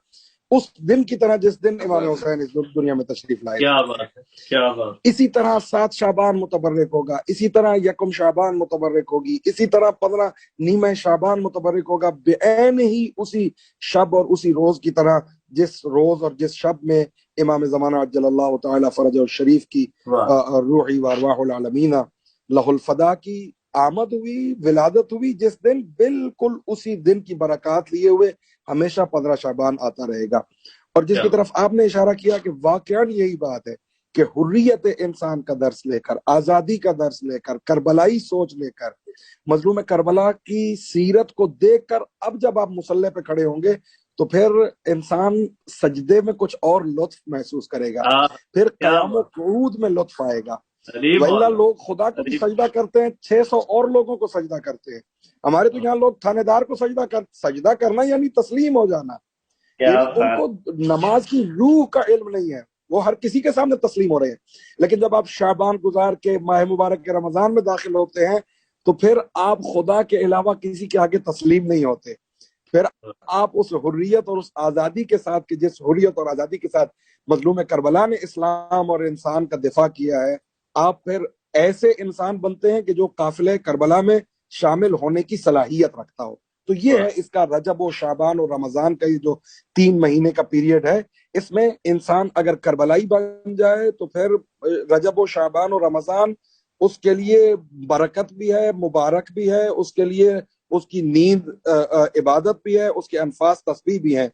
اس دن کی طرح جس دن امام حسین اس دنیا میں تشریف لائے۔ کیا بات ہے، کیا بات۔ اسی طرح 7 شعبان متبرک ہوگا، اسی طرح 1 شعبان متبرک ہوگی، اسی طرح 15 نیمہ شعبان متبرک ہوگا، بعین ہی اسی شب اور اسی روز کی طرح جس روز اور جس شب میں امام زمانہ عجل اللہ تعالی فرجہ الشریف کی روحی و ارواح العالمین لہ الفدا کی آمد ہوئی، ولادت ہوئی، جس دن بالکل اسی دن کی برکات لیے ہوئے ہمیشہ 15 شعبان آتا رہے گا۔ اور جس کی طرف آپ نے اشارہ کیا کہ واقعاً یہی بات ہے کہ حریت انسان کا درس لے کر، آزادی کا درس لے کر، کربلائی سوچ لے کر، مظلوم کربلا کی سیرت کو دیکھ کر اب جب آپ مصلی پہ کھڑے ہوں گے تو پھر انسان سجدے میں کچھ اور لطف محسوس کرے گا، پھر قیام و قعود میں لطف آئے گا۔ وَإِلَّا لوگ خدا کو بھی سجدہ کرتے ہیں، 600 اور لوگوں کو سجدہ کرتے ہیں۔ ہمارے تو یہاں لوگ تھانے دار کو سجدہ کرنا یعنی تسلیم ہو جانا، یعنی ان کو نماز کی روح کا علم نہیں ہے، وہ ہر کسی کے سامنے تسلیم ہو رہے ہیں۔ لیکن جب آپ شعبان گزار کے ماہ مبارک کے رمضان میں داخل ہوتے ہیں تو پھر آپ خدا کے علاوہ کسی کے آگے تسلیم نہیں ہوتے، پھر آپ اس حریت اور اس آزادی کے ساتھ کہ جس حریت اور آزادی کے ساتھ مظلوم کربلا نے اسلام اور انسان کا دفاع کیا ہے، آپ پھر ایسے انسان بنتے ہیں کہ جو قافلہ کربلا میں شامل ہونے کی صلاحیت رکھتا ہو۔ تو یہ ہے اس کا رجب و شعبان اور رمضان کا یہ جو 3 مہینے کا پیریڈ ہے، اس میں انسان اگر کربلائی بن جائے تو پھر رجب و شعبان اور رمضان اس کے لیے برکت بھی ہے، مبارک بھی ہے، اس کے لیے اس کی نیند عبادت بھی ہے، اس کے انفاس تسبیح بھی ہیں۔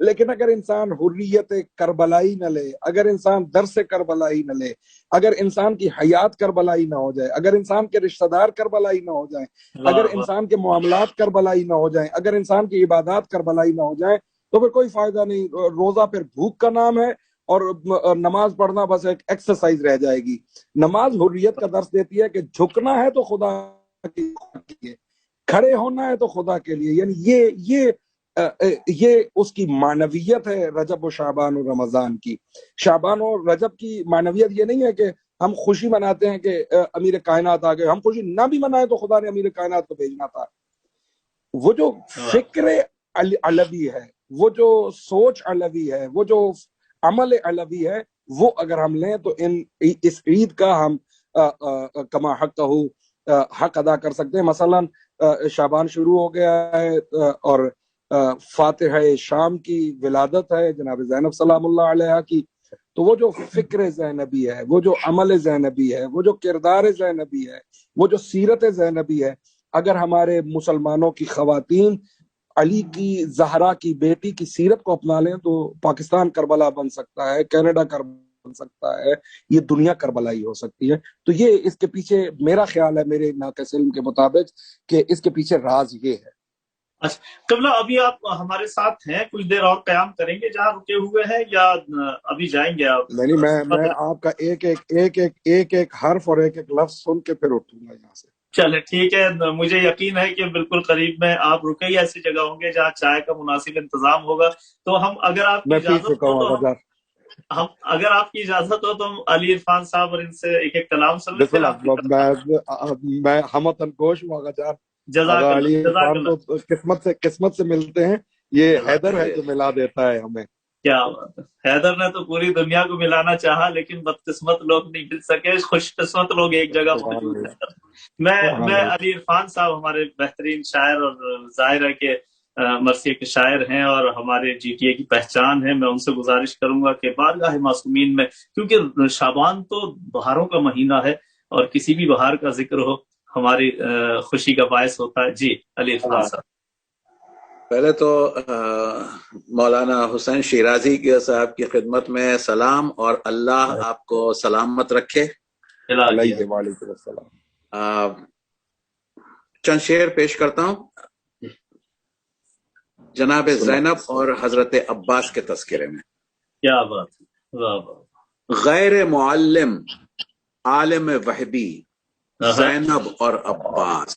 لیکن اگر انسان حریت کربلائی نہ لے، اگر انسان درس کربلائی نہ لے، اگر انسان کی حیات کربلائی نہ ہو جائے، اگر انسان کے رشتہ دار کربلائی نہ ہو جائیں، اگر انسان کے معاملات کربلائی نہ ہو جائیں، اگر انسان کی عبادات کربلائی نہ ہو جائیں تو پھر کوئی فائدہ نہیں۔ روزہ پھر بھوک کا نام ہے اور نماز پڑھنا بس ایک ایکسرسائز رہ جائے گی۔ نماز حریت کا درس دیتی ہے کہ جھکنا ہے تو خدا کے لیے، کھڑے ہونا ہے تو خدا کے لیے، یعنی یہ اس کی معنویت ہے رجب و شعبان و رمضان کی۔ شعبان اور رجب کی معنویت یہ نہیں ہے کہ ہم خوشی مناتے ہیں کہ امیر کائنات آ گئے، ہم خوشی نہ بھی منائے تو خدا نے امیر کائنات کو بھیجنا تھا۔ وہ جو فکر علوی ہے، وہ جو سوچ علوی ہے، وہ جو عمل علوی ہے، وہ اگر ہم لیں تو اس عید کا ہم کما حق حق ادا کر سکتے ہیں۔ مثلا شعبان شروع ہو گیا ہے اور فاتحہ شام کی ولادت ہے جناب زینب سلام اللہ علیہ کی، تو وہ جو فکر زینبی ہے، وہ جو عمل زینبی ہے، وہ جو کردار زینبی ہے، وہ جو سیرت زینبی ہے، اگر ہمارے مسلمانوں کی خواتین علی کی زہرا کی بیٹی کی سیرت کو اپنا لیں تو پاکستان کربلا بن سکتا ہے، کینیڈا کربلا بن سکتا ہے، یہ دنیا کربلائی ہو سکتی ہے۔ تو یہ اس کے پیچھے میرا خیال ہے، میرے ناقص علم کے مطابق، کہ اس کے پیچھے راز یہ ہے۔ اچھا قبلہ، ابھی آپ ہمارے ساتھ ہیں، کچھ دیر اور قیام کریں گے جہاں رکے ہوئے ہیں یا ابھی جائیں گے آپ؟ نہیں، میں آپ کا ایک حرف اور ایک لفظ سن کے پھر اٹھوں گا یہاں سے۔ چلے ٹھیک ہے، مجھے یقین ہے کہ بالکل قریب میں آپ رکے ہی ایسی جگہ ہوں گے جہاں چائے کا مناسب انتظام ہوگا، تو ہم اگر آپ کی اجازت ہو اگر آپ کی اجازت ہو تو ہم علی عرفان صاحب اور ان سے ایک ایک کلام سن لیں۔ میں ہمتن کوش ہوں آقا جان، علی عرفان تو قسمت سے ملتے ہیں، یہ حیدر ہے جو ملا دیتا ہے ہمیں۔ کیا بات ہے، حیدر نے تو پوری دنیا کو ملانا چاہا لیکن بدقسمت لوگ نہیں مل سکے، خوش قسمت لوگ ایک جگہ موجود ہیں۔ میں علی عرفان صاحب ہمارے بہترین شاعر اور ظاہر ہے کہ مرثیے کے شاعر ہیں اور ہمارے جی ٹی اے کی پہچان ہے، میں ان سے گزارش کروں گا کہ بارگاہ معصومین میں، کیونکہ شعبان تو بہاروں کا مہینہ ہے اور کسی بھی بہار کا ذکر ہو ہماری خوشی کا باعث ہوتا ہے۔ جی علی عرفان صاحب۔ پہلے تو مولانا حسین شیرازی کے صاحب کی خدمت میں سلام، اور اللہ آپ کو سلامت رکھے۔ وعلیکم السلام۔ چند شعر پیش کرتا ہوں جناب زینب اور حضرت عباس کے تذکرے میں۔ کیا بات ہے، واہ واہ۔ غیر معلم عالم وحبی زینب اور عباس،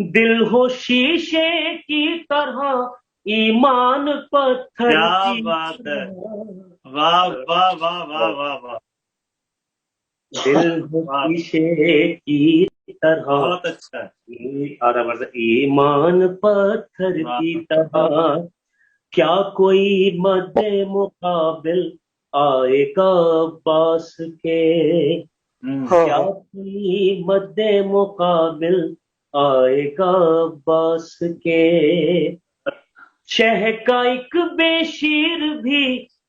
دل ہو شیشے کی طرح ایمان پتھر کیا کی بات ہے، واہ واہ واہ واہ واہ واہ، دل ہو شیشے کی طرح بہت اچھا ہے، ایمان پتھر کی طرح، کیا کوئی مد مقابل آئے گا عباس کے، کیا کوئی مد مقابل آئے گا عباس کے، شہ کا ایک بے شیر بھی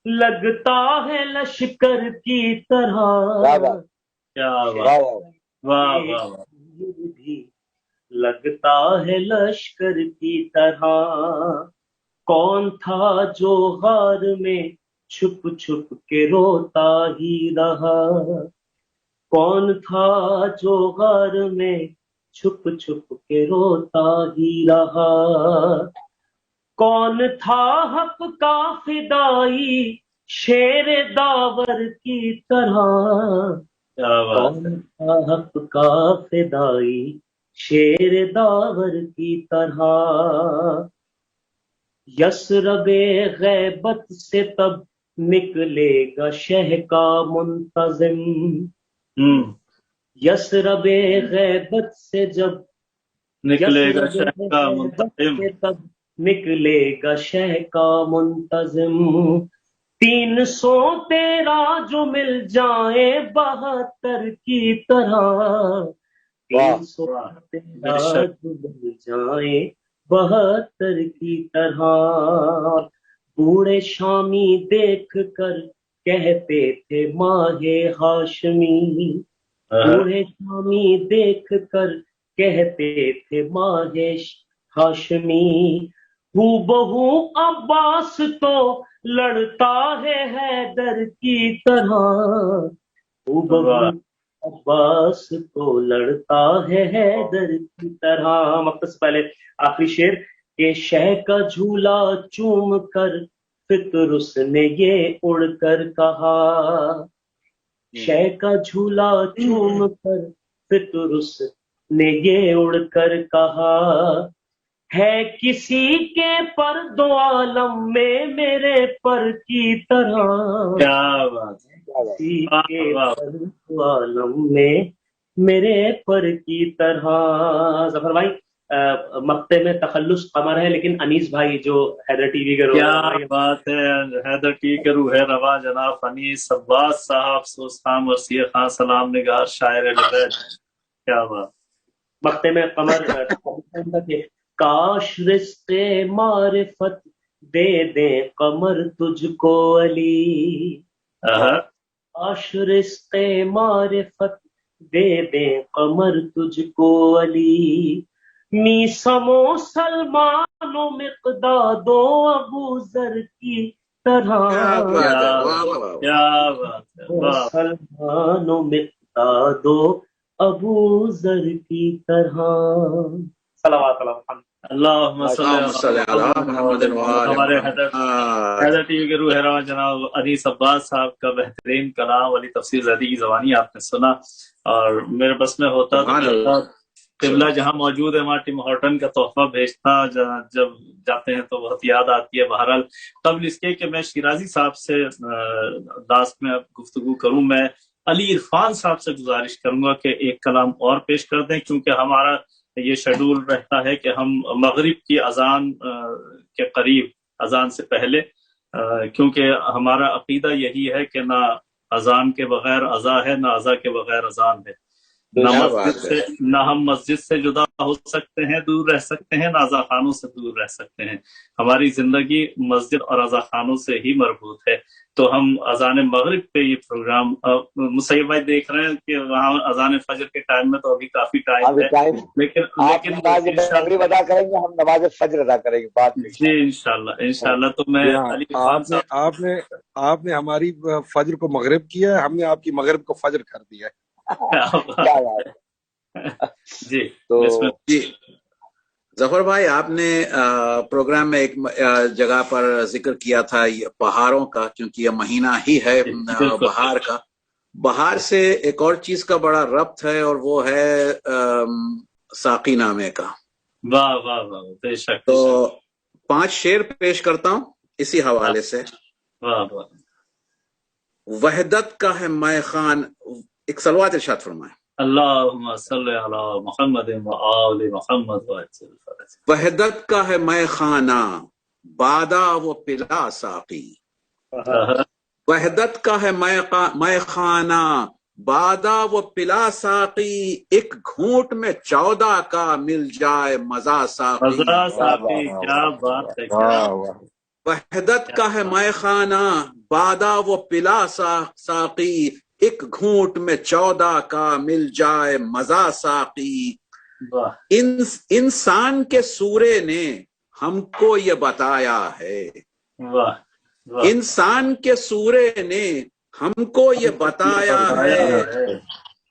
لگتا ہے لشکر کی طرح، کیا بات، واہ واہ واہ، بھی لگتا ہے لشکر کی طرح، کون تھا جو غار میں چھپ چھپ کے روتا ہی رہا، کون تھا جو غار میں چھپ چھپ کے روتا ہی رہا، کون تھا حق کا فدائی شیر داور کی طرح، کیا بات، کون تھا حق کا فدائی شیر داور کی طرح، یثرب غیبت سے تب نکلے گا شہ کا منتظم، یثرب غیبت سے جب نکلے گا شہر کا منتظم، سے تب نکلے گا شہ کا منتظم، 313 جو مل جائیں 72 کی طرح، 313 جو مل جائیں 72 کی طرح، بوڑھے شامی دیکھ کر کہتے تھے ماہ ہاشمی، بوڑھے شامی دیکھ کر کہتے تھے ماہ ہاشمی، ہو بہو عباس تو لڑتا ہے حیدر کی طرح، ہو بہو عباس تو لڑتا ہے حیدر کی طرح۔ مقصد پہلے آخری شعر کہ شہ کا جھولا چوم کر فطرس نے یہ اڑ کر کہا، شہ کا جھولا چوم کر فطرس نے یہ اڑ کر کہا، ہے کسی کے پر دو عالم میں میرے پر کی طرح، کیا بات، کسی کے پر دو عالم میں میرے پر کی طرح۔ ظفر بھائی مقطع میں تخلص قمر ہے، لیکن انیس بھائی جو حیدر ٹی وی کے کیا بات ہے، حیدر ٹی کے روح رواں جناب انیس عباس صاحب سوستان وسیع خان سلام نگار شاعر البید، کیا بات، مقطع میں قمر کاش رزق معرفت دے دیں قمر تجھ کو علی، کاش رزق معرفت دے دیں قمر تجھ کو علی، میسم و سلمان و مقداد و ابو ذر کی طرح، کیا بات ہے، سلمان و مقداد و ابو ذر کی طرح۔ صلوات اللہم صلی علی محمد ہمارے حیدر ٹی وی کے روح رواں جناب انیس عباس صاحب کا بہترین کلام علی تفسیر زیدی کی زبانی آپ نے سنا، اور میرے بس میں ہوتا تو قبلہ جہاں موجود ہے وہاں ٹیم ہارٹن کا تحفہ بھیجتا، جب جاتے ہیں تو بہت یاد آتی ہے۔ بہرحال قبل اس کے کہ میں شیرازی صاحب سے لاسٹ میں گفتگو کروں، میں علی عرفان صاحب سے گزارش کروں گا کہ ایک کلام اور پیش کر دیں، کیونکہ ہمارا یہ شیڈول رہتا ہے کہ ہم مغرب کی اذان کے قریب، اذان سے پہلے، کیونکہ ہمارا عقیدہ یہی ہے کہ نہ اذان کے بغیر اذا ہے، نہ اذا کے بغیر اذان ہے، نہ ہم مسجد سے جدا ہو سکتے ہیں، دور رہ سکتے ہیں، نہ اذا خانوں سے دور رہ سکتے ہیں، ہماری زندگی مسجد اور اذا خانوں سے ہی مربوط ہے۔ تو ہم اذان مغرب پہ یہ پروگرام، مسیب بھائی دیکھ رہے ہیں کہ وہاں اذان فجر کے ٹائم میں تو ابھی کافی ٹائم ہے، لیکن نماز مغرب ادا کریں گے، ہم نماز فجر ادا کریں گے بعد میں جی انشاءاللہ تو میں علی خان صاحب، آپ نے ہماری فجر کو مغرب کیا ہے، ہم نے آپ کی مغرب کو فجر کر دیا ہے۔ جی جی ظفر بھائی، آپ نے پروگرام میں ایک جگہ پر ذکر کیا تھا بہاروں کا، کیونکہ یہ مہینہ ہی ہے بہار کا، بہار سے ایک اور چیز کا بڑا ربط ہے اور وہ ہے ساقی نامے کا۔ واہ واہ واہ، بے شک تو 5 شعر پیش کرتا ہوں اسی حوالے سے. واہ واہ. وحدت کا ہے مے خان، ایک صلوات ارشاد فرمائے. اللہم صلی علی محمد و آل محمد وسلم. وحدت کا ہے مے خانہ بادا و پلا ساقی. وحدت کا ہے مے خانہ بادا و پلا ساقی، ایک گھونٹ میں 14 کا مل جائے مزہ ساقی. مزہ ساقی، کیا بات ہے، کیا وحدت کا ہے مے خانہ بادا و پلا ساقی، ایک گھونٹ میں 14 کا مل جائے مزہ ساقی. واہ. انسان کے سورے نے ہم کو یہ بتایا ہے، واہ واہ. انسان کے سورے نے ہم کو یہ بتایا ہے،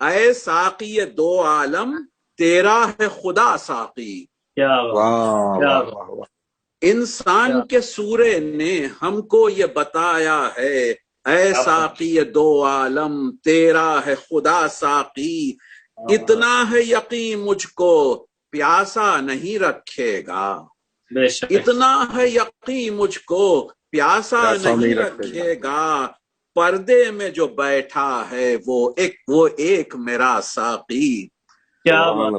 اے ساقی دو عالم تیرا ہے خدا ساقی. کیا بات، کیا بات. انسان کے سورے نے ہم کو یہ بتایا ہے، اے ساقی دو عالم تیرا ہے خدا ساقی. اتنا ہے یقین مجھ کو پیاسا نہیں رکھے گا، بے شک. اتنا ہے یقین مجھ کو پیاسا نہیں رکھے گا. پردے میں جو بیٹھا ہے وہ ایک میرا ساقی. کیا بات.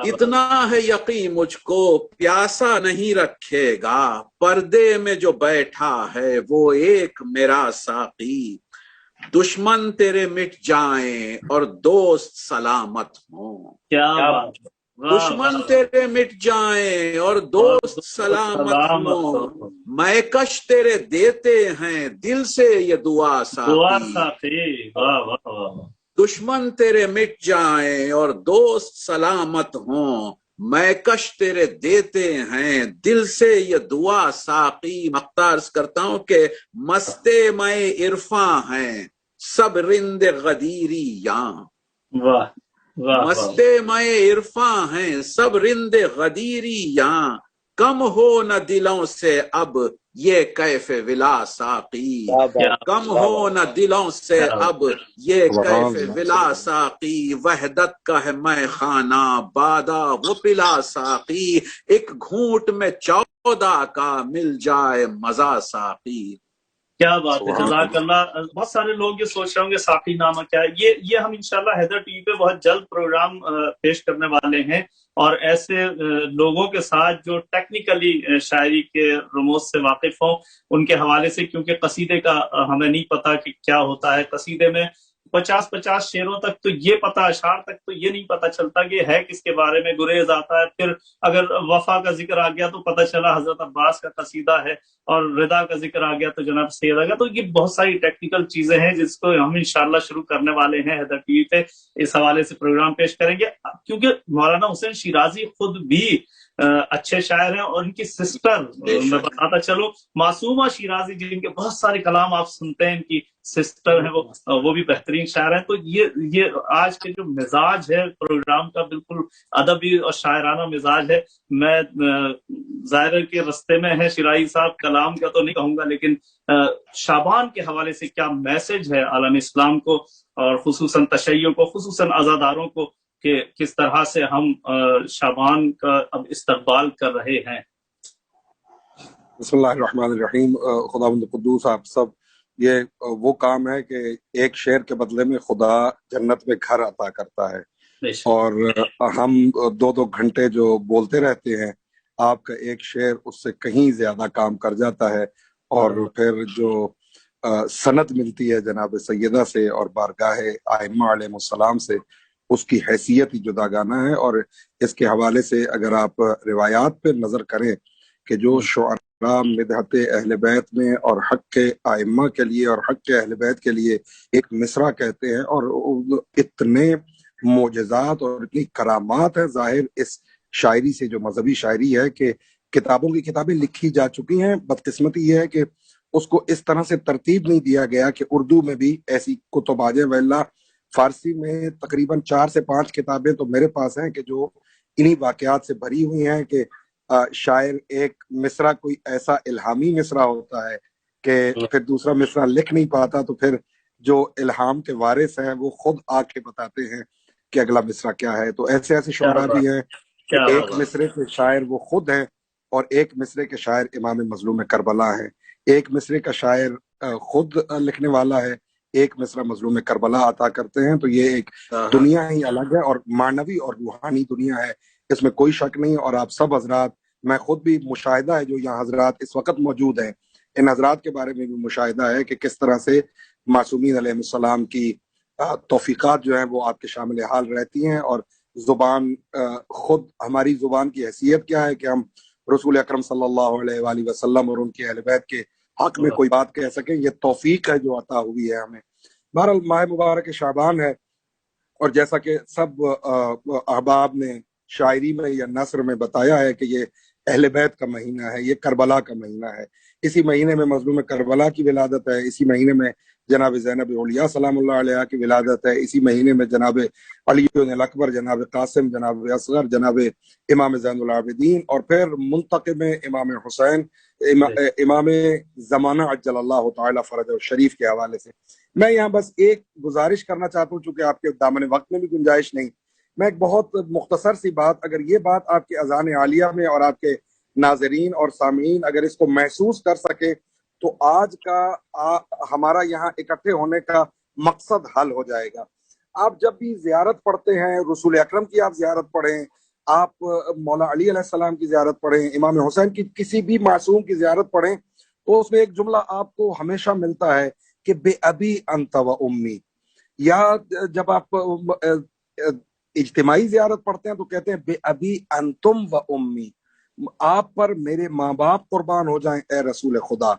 اتنا ہے یقین مجھ کو پیاسا نہیں رکھے گا، پردے میں جو بیٹھا ہے وہ ایک میرا ساقی. دشمن تیرے مٹ جائیں اور دوست سلامت ہوں. کیا بات. دشمن تیرے مٹ جائیں اور دوست سلامت ہوں، میں کش تیرے دیتے ہیں دل سے یہ دعا ساقی. دشمن تیرے مٹ جائیں اور دوست سلامت ہوں، میں کش تیرے دیتے ہیں دل سے یہ دعا ساقی. مختارز کرتا ہوں کہ مستے میں عرفاں ہیں سب رند غدیری یاں. واہ. مستے میں عرفاں ہیں سب رند غدیری یاں، کم ہو نہ دلوں سے اب یہ کیف ولا ساقی. کم ہو نہ دلوں سے اب یہ کیف ولا ساقی. وحدت کا ہے مے خانہ بادا وہ پلا ساقی، ایک گھونٹ میں 14 کا مل جائے مزہ ساقی. کیا بات ہے، جزاک اللہ. بہت سارے لوگ یہ سوچ رہے ہوں گے ساقی نامہ کیا ہے. یہ ہم انشاءاللہ حیدر ٹی وی پہ بہت جلد پروگرام پیش کرنے والے ہیں، اور ایسے لوگوں کے ساتھ جو ٹیکنیکلی شاعری کے رموز سے واقف ہوں ان کے حوالے سے، کیونکہ قصیدے کا ہمیں نہیں پتا کہ کیا ہوتا ہے. قصیدے میں 50 شعروں تک تو یہ پتا، اشعار تک تو یہ نہیں پتا چلتا کہ ہے کس کے بارے میں. گریز آتا ہے، پھر اگر وفا کا ذکر آ گیا تو پتہ چلا حضرت عباس کا قصیدہ ہے، اور رضا کا ذکر آ گیا تو جناب سید آ گیا. تو یہ بہت ساری ٹیکنیکل چیزیں ہیں جس کو ہم انشاءاللہ شروع کرنے والے ہیں حیدر ٹی وی پہ. اس حوالے سے پروگرام پیش کریں گے، کیونکہ مولانا حسین شیرازی خود بھی اچھے شاعر ہیں، اور ان کی سسٹر میں بتاتا چلوں معصومہ شیرازی، جن کے بہت سارے کلام آپ سنتے ہیں، ان کی سسٹر ہیں، وہ بھی بہترین شاعر ہیں. تو یہ آج کے جو مزاج ہے پروگرام کا بالکل ادبی اور شاعرانہ مزاج ہے. میں ظاہر کے رستے میں ہے شیرازی صاحب، کلام کا تو نہیں کہوں گا، لیکن شابان کے حوالے سے کیا میسج ہے عالم اسلام کو، اور خصوصاً تشیع کو، خصوصاً عزاداروں کو، کہ کس طرح سے ہم شابان کا اب استقبال کر رہے ہیں. بسم اللہ الرحمن الرحیم. خداوند قدوس آپ سب، یہ وہ کام ہے کہ ایک شعر کے بدلے میں خدا جنت میں گھر عطا کرتا ہے، اور ہم 2 گھنٹے جو بولتے رہتے ہیں، آپ کا ایک شعر اس سے کہیں زیادہ کام کر جاتا ہے. اور پھر جو سند ملتی ہے جناب سیدہ سے اور بارگاہ ائمہ علیہ السلام سے، اس کی حیثیت ہی جداگانہ ہے. اور اس کے حوالے سے اگر آپ روایات پہ نظر کریں کہ جو شعراء مدحت اہل بیت میں اور حق کے ائمہ کے لیے اور حق کے اہل بیت کے لیے ایک مصرع کہتے ہیں، اور اتنے معجزات اور اتنی کرامات ہیں ظاہر اس شاعری سے، جو مذہبی شاعری ہے، کہ کتابوں کی کتابیں لکھی جا چکی ہیں. بدقسمتی یہ ہے کہ اس کو اس طرح سے ترتیب نہیں دیا گیا کہ اردو میں بھی ایسی کتب آ جائے. وإلا فارسی میں تقریباً 4 سے 5 کتابیں تو میرے پاس ہیں کہ جو انہی واقعات سے بھری ہوئی ہیں، کہ شاعر ایک مصرع کوئی ایسا الہامی مصرع ہوتا ہے کہ پھر دوسرا مصرع لکھ نہیں پاتا، تو پھر جو الہام کے وارث ہیں وہ خود آ کے بتاتے ہیں کہ اگلا مصرع کیا ہے. تو ایسے شعراء بھی ہیں کیا ایک بات مصرے کے شاعر وہ خود ہیں اور ایک مصرے کے شاعر امام مظلوم کربلا ہے. ایک مصرے کا شاعر خود لکھنے والا ہے، ایک مصرع مظلوم کربلا عطا کرتے ہیں. تو یہ ایک دنیا ہی الگ ہے اور معنوی اور روحانی دنیا ہے، اس میں کوئی شک نہیں. اور آپ سب حضرات، میں خود بھی مشاہدہ ہے جو یہاں حضرات اس وقت موجود ہیں، ان حضرات کے بارے میں بھی مشاہدہ ہے کہ کس طرح سے معصومین علیہ السلام کی توفیقات جو ہیں وہ آپ کے شامل حال رہتی ہیں. اور زبان، خود ہماری زبان کی حیثیت کیا ہے کہ ہم رسول اکرم صلی اللہ علیہ وآلہ وسلم اور ان کے اہل بیت کے حق میں کوئی بات کہہ سکیں، یہ توفیق ہے جو عطا ہوئی ہے ہمیں. بہرحال ماہ مبارک شعبان ہے، اور جیسا کہ سب احباب نے شاعری میں یا نثر میں بتایا ہے کہ یہ اہل بیت کا مہینہ ہے، یہ کربلا کا مہینہ ہے. اسی مہینے میں مظلوم کربلا کی ولادت ہے، اسی مہینے میں جناب زینب اولیاء سلام اللہ علیہ کی ولادت ہے، اسی مہینے میں جناب علی الاکبر، جناب قاسم، جناب اصغر، جناب امام زین العابدین، اور پھر منتقم امام حسین، امام زمانہ عجل اللہ تعالی فرجہ شریف کے حوالے سے. میں یہاں بس ایک گزارش کرنا چاہتا ہوں، چونکہ آپ کے دامن وقت میں بھی گنجائش نہیں، میں ایک بہت مختصر سی بات، اگر یہ بات آپ کے اذان عالیہ میں اور آپ کے ناظرین اور سامعین اگر اس کو محسوس کر سکے تو آج کا ہمارا یہاں اکٹھے ہونے کا مقصد حل ہو جائے گا. آپ جب بھی زیارت پڑھتے ہیں، رسول اکرم کی آپ زیارت پڑھیں، آپ مولا علی علیہ السلام کی زیارت پڑھیں، امام حسین کی کسی بھی معصوم کی زیارت پڑھیں، تو اس میں ایک جملہ آپ کو ہمیشہ ملتا ہے کہ بے ابی انت و امی. یا جب آپ اجتماعی زیارت پڑھتے ہیں تو کہتے ہیں بے ابی انتم و امی، آپ پر میرے ماں باپ قربان ہو جائیں اے رسول خدا،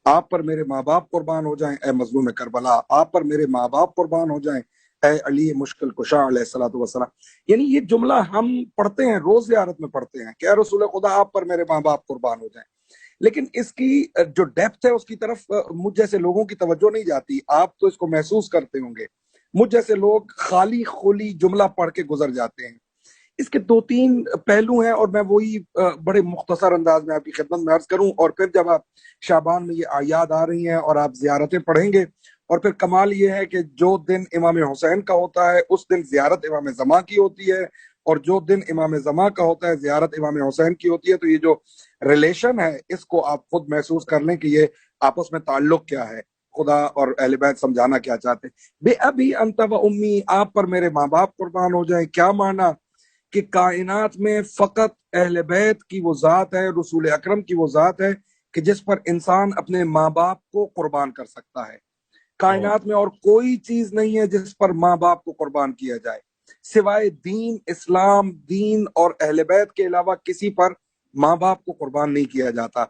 آپ پر میرے ماں باپ قربان ہو جائیں اے مظلوم کربلا، آپ پر میرے ماں باپ قربان ہو جائیں اے علی مشکل کشا علیہ الصلوۃ والسلام. یعنی یہ جملہ ہم پڑھتے ہیں، روز زیارت میں پڑھتے ہیں کہ اے رسول خدا آپ پر میرے ماں باپ قربان ہو جائیں، لیکن اس کی جو ڈیپتھ ہے اس کی طرف مجھ جیسے لوگوں کی توجہ نہیں جاتی. آپ تو اس کو محسوس کرتے ہوں گے، مجھ جیسے لوگ خالی خولی جملہ پڑھ کے گزر جاتے ہیں. اس کے دو تین پہلو ہیں اور میں وہی بڑے مختصر انداز میں آپ کی خدمت میں عرض کروں. اور پھر جب آپ شعبان میں یہ آیات آ رہی ہیں اور آپ زیارتیں پڑھیں گے، اور پھر کمال یہ ہے کہ جو دن امام حسین کا ہوتا ہے اس دن زیارت امام زمان کی ہوتی ہے، اور جو دن امام زمان کا ہوتا ہے زیارت امام حسین کی ہوتی ہے. تو یہ جو ریلیشن ہے اس کو آپ خود محسوس کر لیں کہ یہ آپس میں تعلق کیا ہے، خدا اور اہل بیت سمجھانا کیا چاہتے ہیں. بے ابی انت و امی، آپ پر میرے ماں باپ قربان ہو جائیں. کیا معنی کہ کائنات میں فقط اہل بیت کی وہ ذات ہے، رسول اکرم کی وہ ذات ہے کہ جس پر انسان اپنے ماں باپ کو قربان کر سکتا ہے. کائنات میں اور کوئی چیز نہیں ہے جس پر ماں باپ کو قربان کیا جائے، سوائے دین، اسلام، دین اور اہل بیت کے علاوہ کسی پر ماں باپ کو قربان نہیں کیا جاتا.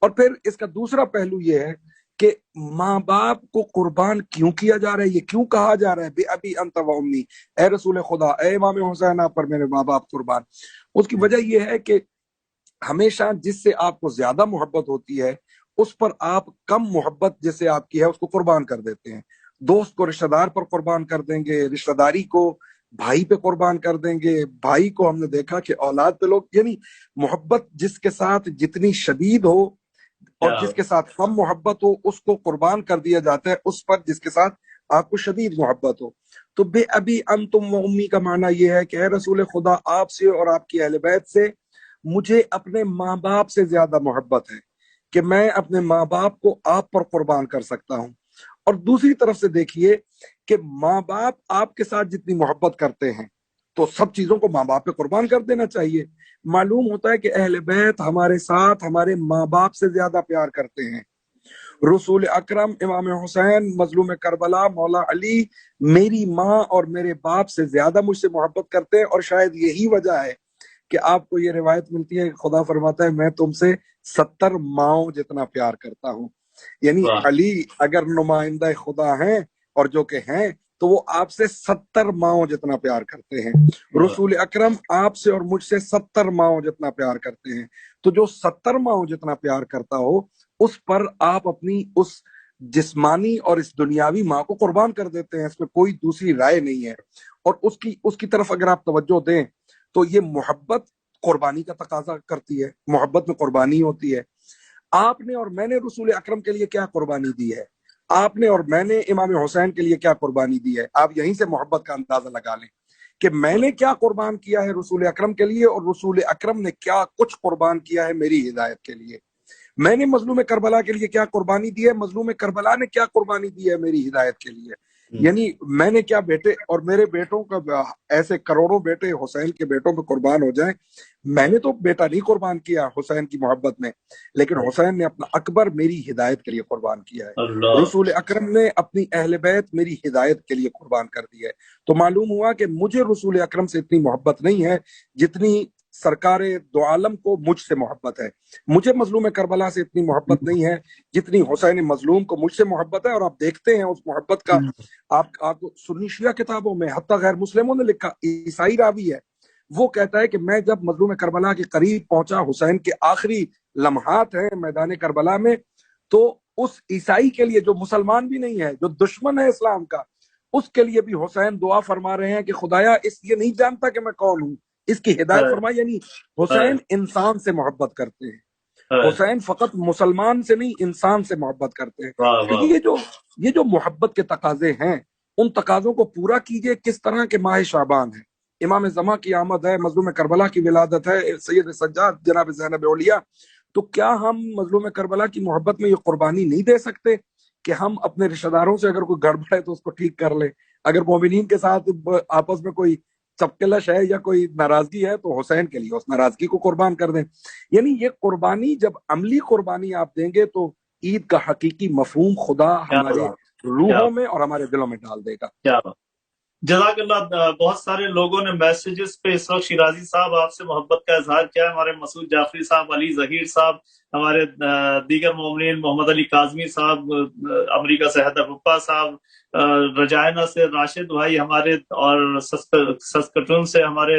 اور پھر اس کا دوسرا پہلو یہ ہے کہ ماں باپ کو قربان کیوں کیا جا رہا ہے، یہ کیوں کہا جا رہا ہے بے ابی انت و امی، اے رسول خدا، اے امام حسین آپ پر میرے ماں باپ قربان. اس کی وجہ یہ ہے کہ ہمیشہ جس سے آپ کو زیادہ محبت ہوتی ہے اس پر آپ کم محبت جس سے آپ کی ہے اس کو قربان کر دیتے ہیں. دوست کو رشتہ دار پر قربان کر دیں گے، رشتہ داری کو بھائی پہ قربان کر دیں گے، بھائی کو ہم نے دیکھا کہ اولاد پہ لوگ، یعنی محبت جس کے ساتھ جتنی شدید ہو اور جس کے ساتھ کم محبت ہو اس کو قربان کر دیا جاتا ہے اس پر جس کے ساتھ آپ کو شدید محبت ہو. تو بے ابی انتم و امی کا معنی یہ ہے کہ اے رسول خدا، آپ سے اور آپ کی اہل بیت سے مجھے اپنے ماں باپ سے زیادہ محبت ہے کہ میں اپنے ماں باپ کو آپ پر قربان کر سکتا ہوں. اور دوسری طرف سے دیکھیے کہ ماں باپ آپ کے ساتھ جتنی محبت کرتے ہیں تو سب چیزوں کو ماں باپ پہ قربان کر دینا چاہیے. معلوم ہوتا ہے کہ اہل بیت ہمارے ساتھ ہمارے ماں باپ سے زیادہ پیار کرتے ہیں. رسول اکرم، امام حسین، مظلوم کربلا، مولا علی میری ماں اور میرے باپ سے زیادہ مجھ سے محبت کرتے ہیں. اور شاید یہی وجہ ہے کہ آپ کو یہ روایت ملتی ہے کہ خدا فرماتا ہے میں تم سے 70 ماؤں جتنا پیار کرتا ہوں. یعنی علی اگر نمائندہ خدا ہیں اور جو کہ ہیں تو وہ آپ سے 70 ماؤں جتنا پیار کرتے ہیں. رسول اکرم آپ سے اور مجھ سے 70 ماؤں جتنا پیار کرتے ہیں. تو جو 70 ماؤں جتنا پیار کرتا ہو اس پر آپ اپنی اس جسمانی اور اس دنیاوی ماں کو قربان کر دیتے ہیں. اس میں کوئی دوسری رائے نہیں ہے. اور اس کی طرف اگر آپ توجہ دیں تو یہ محبت قربانی کا تقاضا کرتی ہے، محبت میں قربانی ہوتی ہے. آپ نے اور میں نے رسول اکرم کے لیے کیا قربانی دی ہے، آپ نے اور میں نے امام حسین کے لیے کیا قربانی دی ہے، آپ یہیں سے محبت کا اندازہ لگا لیں کہ میں نے کیا قربان کیا ہے رسول اکرم کے لیے اور رسول اکرم نے کیا کچھ قربان کیا ہے میری ہدایت کے لیے. میں نے مظلوم کربلا کے لیے کیا قربانی دی ہے, مظلوم کربلا نے کیا قربانی دی ہے میری ہدایت کے لیے. یعنی میں نے کیا بیٹے اور میرے بیٹوں کا ایسے کروڑوں بیٹے حسین کے بیٹوں پہ قربان ہو جائیں, میں نے تو بیٹا نہیں قربان کیا حسین کی محبت میں, لیکن حسین نے اپنا اکبر میری ہدایت کے لیے قربان کیا ہے. رسول اکرم نے اپنی اہل بیت میری ہدایت کے لیے قربان کر دی ہے. تو معلوم ہوا کہ مجھے رسول اکرم سے اتنی محبت نہیں ہے جتنی سرکار دو عالم کو مجھ سے محبت ہے. مجھے مظلوم کربلا سے اتنی محبت نہیں ہے جتنی حسین مظلوم کو مجھ سے محبت ہے. اور آپ دیکھتے ہیں اس محبت کا, آپ سنی شیعہ کتابوں میں حتیٰ غیر مسلموں نے لکھا, عیسائی راوی ہے وہ کہتا ہے کہ میں جب مظلوم کربلا کے قریب پہنچا, حسین کے آخری لمحات ہیں میدان کربلا میں, تو اس عیسائی کے لیے جو مسلمان بھی نہیں ہے, جو دشمن ہے اسلام کا, اس کے لیے بھی حسین دعا فرما رہے ہیں کہ خدایا اس یہ نہیں جانتا کہ میں کون ہوں, اس کی ہدایت فرمائی. یعنی حسین انسان سے محبت کرتے ہیں, حسین فقط مسلمان سے نہیں انسان سے محبت کرتے ہیں. تو یہ جو محبت کے تقاضے ہیں ان تقاضوں کو پورا کیجئے. کس طرح کے ماہ شعبان ہے, امام زمان کی آمد ہے, مظلوم کربلا کی ولادت ہے, سید سجاد جناب زینب اولیاء, تو کیا ہم مظلوم کربلا کی محبت میں یہ قربانی نہیں دے سکتے کہ ہم اپنے رشتہ داروں سے اگر کوئی گڑبڑ ہے تو اس کو ٹھیک کر لیں, اگر مومنین کے ساتھ آپس میں کوئی چپکلش ہے یا کوئی ناراضگی ہے تو حسین کے لیے اس ناراضگی کو قربان کر دیں. یعنی یہ قربانی جب عملی قربانی آپ دیں گے تو عید کا حقیقی مفہوم خدا ہمارے روحوں میں اور ہمارے دلوں میں ڈال دے گا. جزاک اللہ. بہت سارے لوگوں نے میسیجز پہ اس وقت شیرازی صاحب آپ سے محبت کا اظہار کیا ہے. ہمارے مسعود جعفری صاحب, علی ظہیر صاحب, ہمارے دیگر مومنین محمد علی کاظمی صاحب, امریکہ سے حیدر پپا صاحب, رجائنا سے راشد بھائی ہمارے, اور سسکٹون سے ہمارے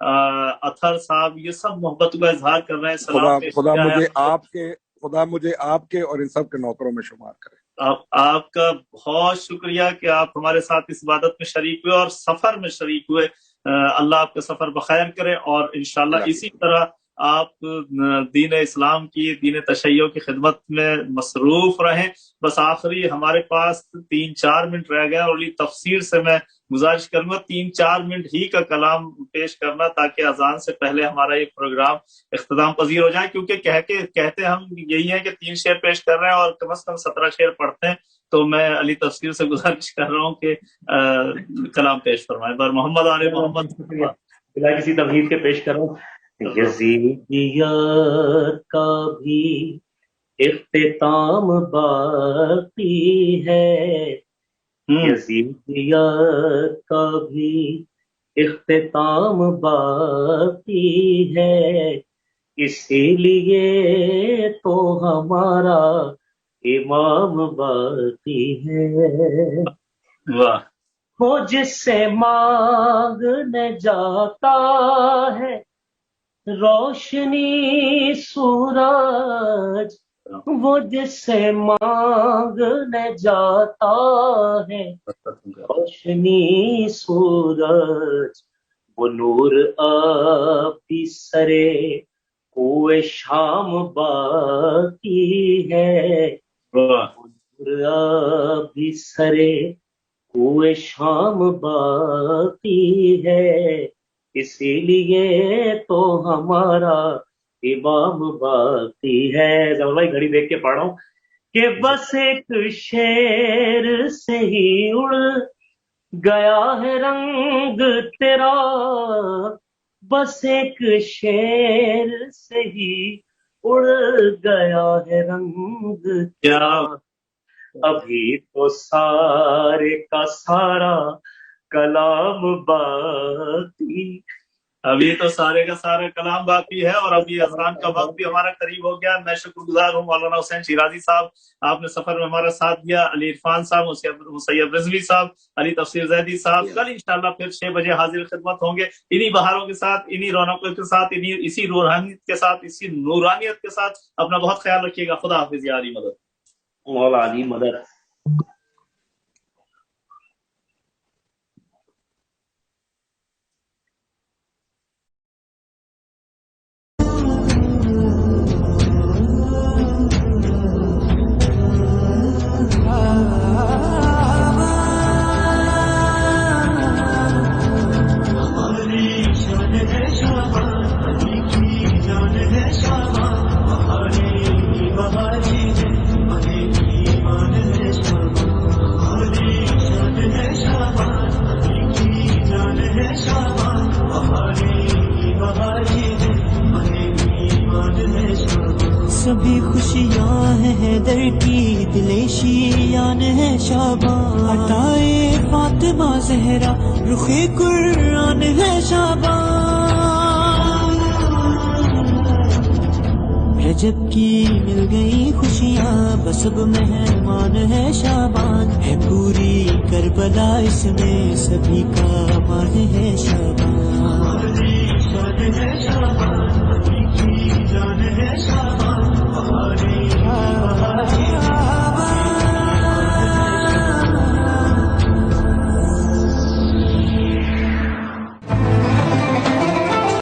اطہر صاحب, یہ سب محبت کا اظہار کر رہے ہیں. خدا مجھے آپ کے اور ان سب کے نوکروں میں شمار کرے. آپ کا بہت شکریہ کہ آپ ہمارے ساتھ اس عبادت میں شریک ہوئے اور سفر میں شریک ہوئے. اللہ آپ کا سفر بخیر کرے اور انشاءاللہ اسی طرح آپ دین اسلام کی, دین تشیع کی خدمت میں مصروف رہیں. بس آخری ہمارے پاس 3-4 منٹ رہ گیا, اور تفسیر سے میں گزارش کروں گا 3-4 منٹ ہی کا کلام پیش کرنا تاکہ اذان سے پہلے ہمارا یہ پروگرام اختتام پذیر ہو جائے, کیونکہ کہتے ہم یہی ہیں کہ 3 شعر پیش کر رہے ہیں اور کم از کم 17 شعر پڑھتے ہیں. تو میں علی تفسیر سے گزارش کر رہا ہوں کہ کلام پیش فرمائیں. بر محمد آل محمد. بلا کسی تمہید کے پیش کر رہا ہوں. یزیدیت کا بھی اختتام باقی ہے, یزیدیت کا بھی اختتام باقی ہے, اسی لیے تو ہمارا امام باقی ہے. واہ. وہ جس سے مانگنے جاتا ہے روشنی سورج, وہ جس سے مانگنے جاتا ہے روشنی سورج, وہ نور ابھی سرے کوئے شام باقی ہے, نور ابھی سرے کوئے شام باقی ہے, اسی لیے تو ہمارا امام باقی ہے. جب بھائی گھڑی دیکھ کے پڑھ رہا ہوں کہ بس ایک شیر سے ہی اڑ گیا ہے رنگ تیرا, بس ایک شیر سے ہی اڑ گیا ہے رنگ تیرا, ابھی تو سارے کا سارا کلام باقی, ابھی تو سارے کا سارا کلام باقی ہے. اور ابھی اذان کا وقت بھی ہمارا قریب ہو گیا. میں شکر گزار ہوں مولانا حسین شیرازی صاحب, آپ نے سفر میں ہمارا ساتھ دیا, علی عرفان صاحب, مسیب رضوی صاحب, علی تفسیر زیدی صاحب. کل انشاءاللہ پھر 6 بجے حاضر خدمت ہوں گے, انہی بہاروں کے ساتھ, انہی رونقوں کے ساتھ, اسی روحانیت کے ساتھ, اسی نورانیت کے ساتھ. اپنا بہت خیال رکھیے گا. خدا حافظ. یا علی مدد. مولا علی مدد. سبھی خوشیاں ہیں حیدر کی دلیشیان ہے شابان عطائے فاطمہ زہرا رخ قرآن ہے شابان رجب کی مل گئی خوشیاں بس اب مہمان ہے شابان ہے پوری کربلا اس میں سبھی کا مان ہے شابان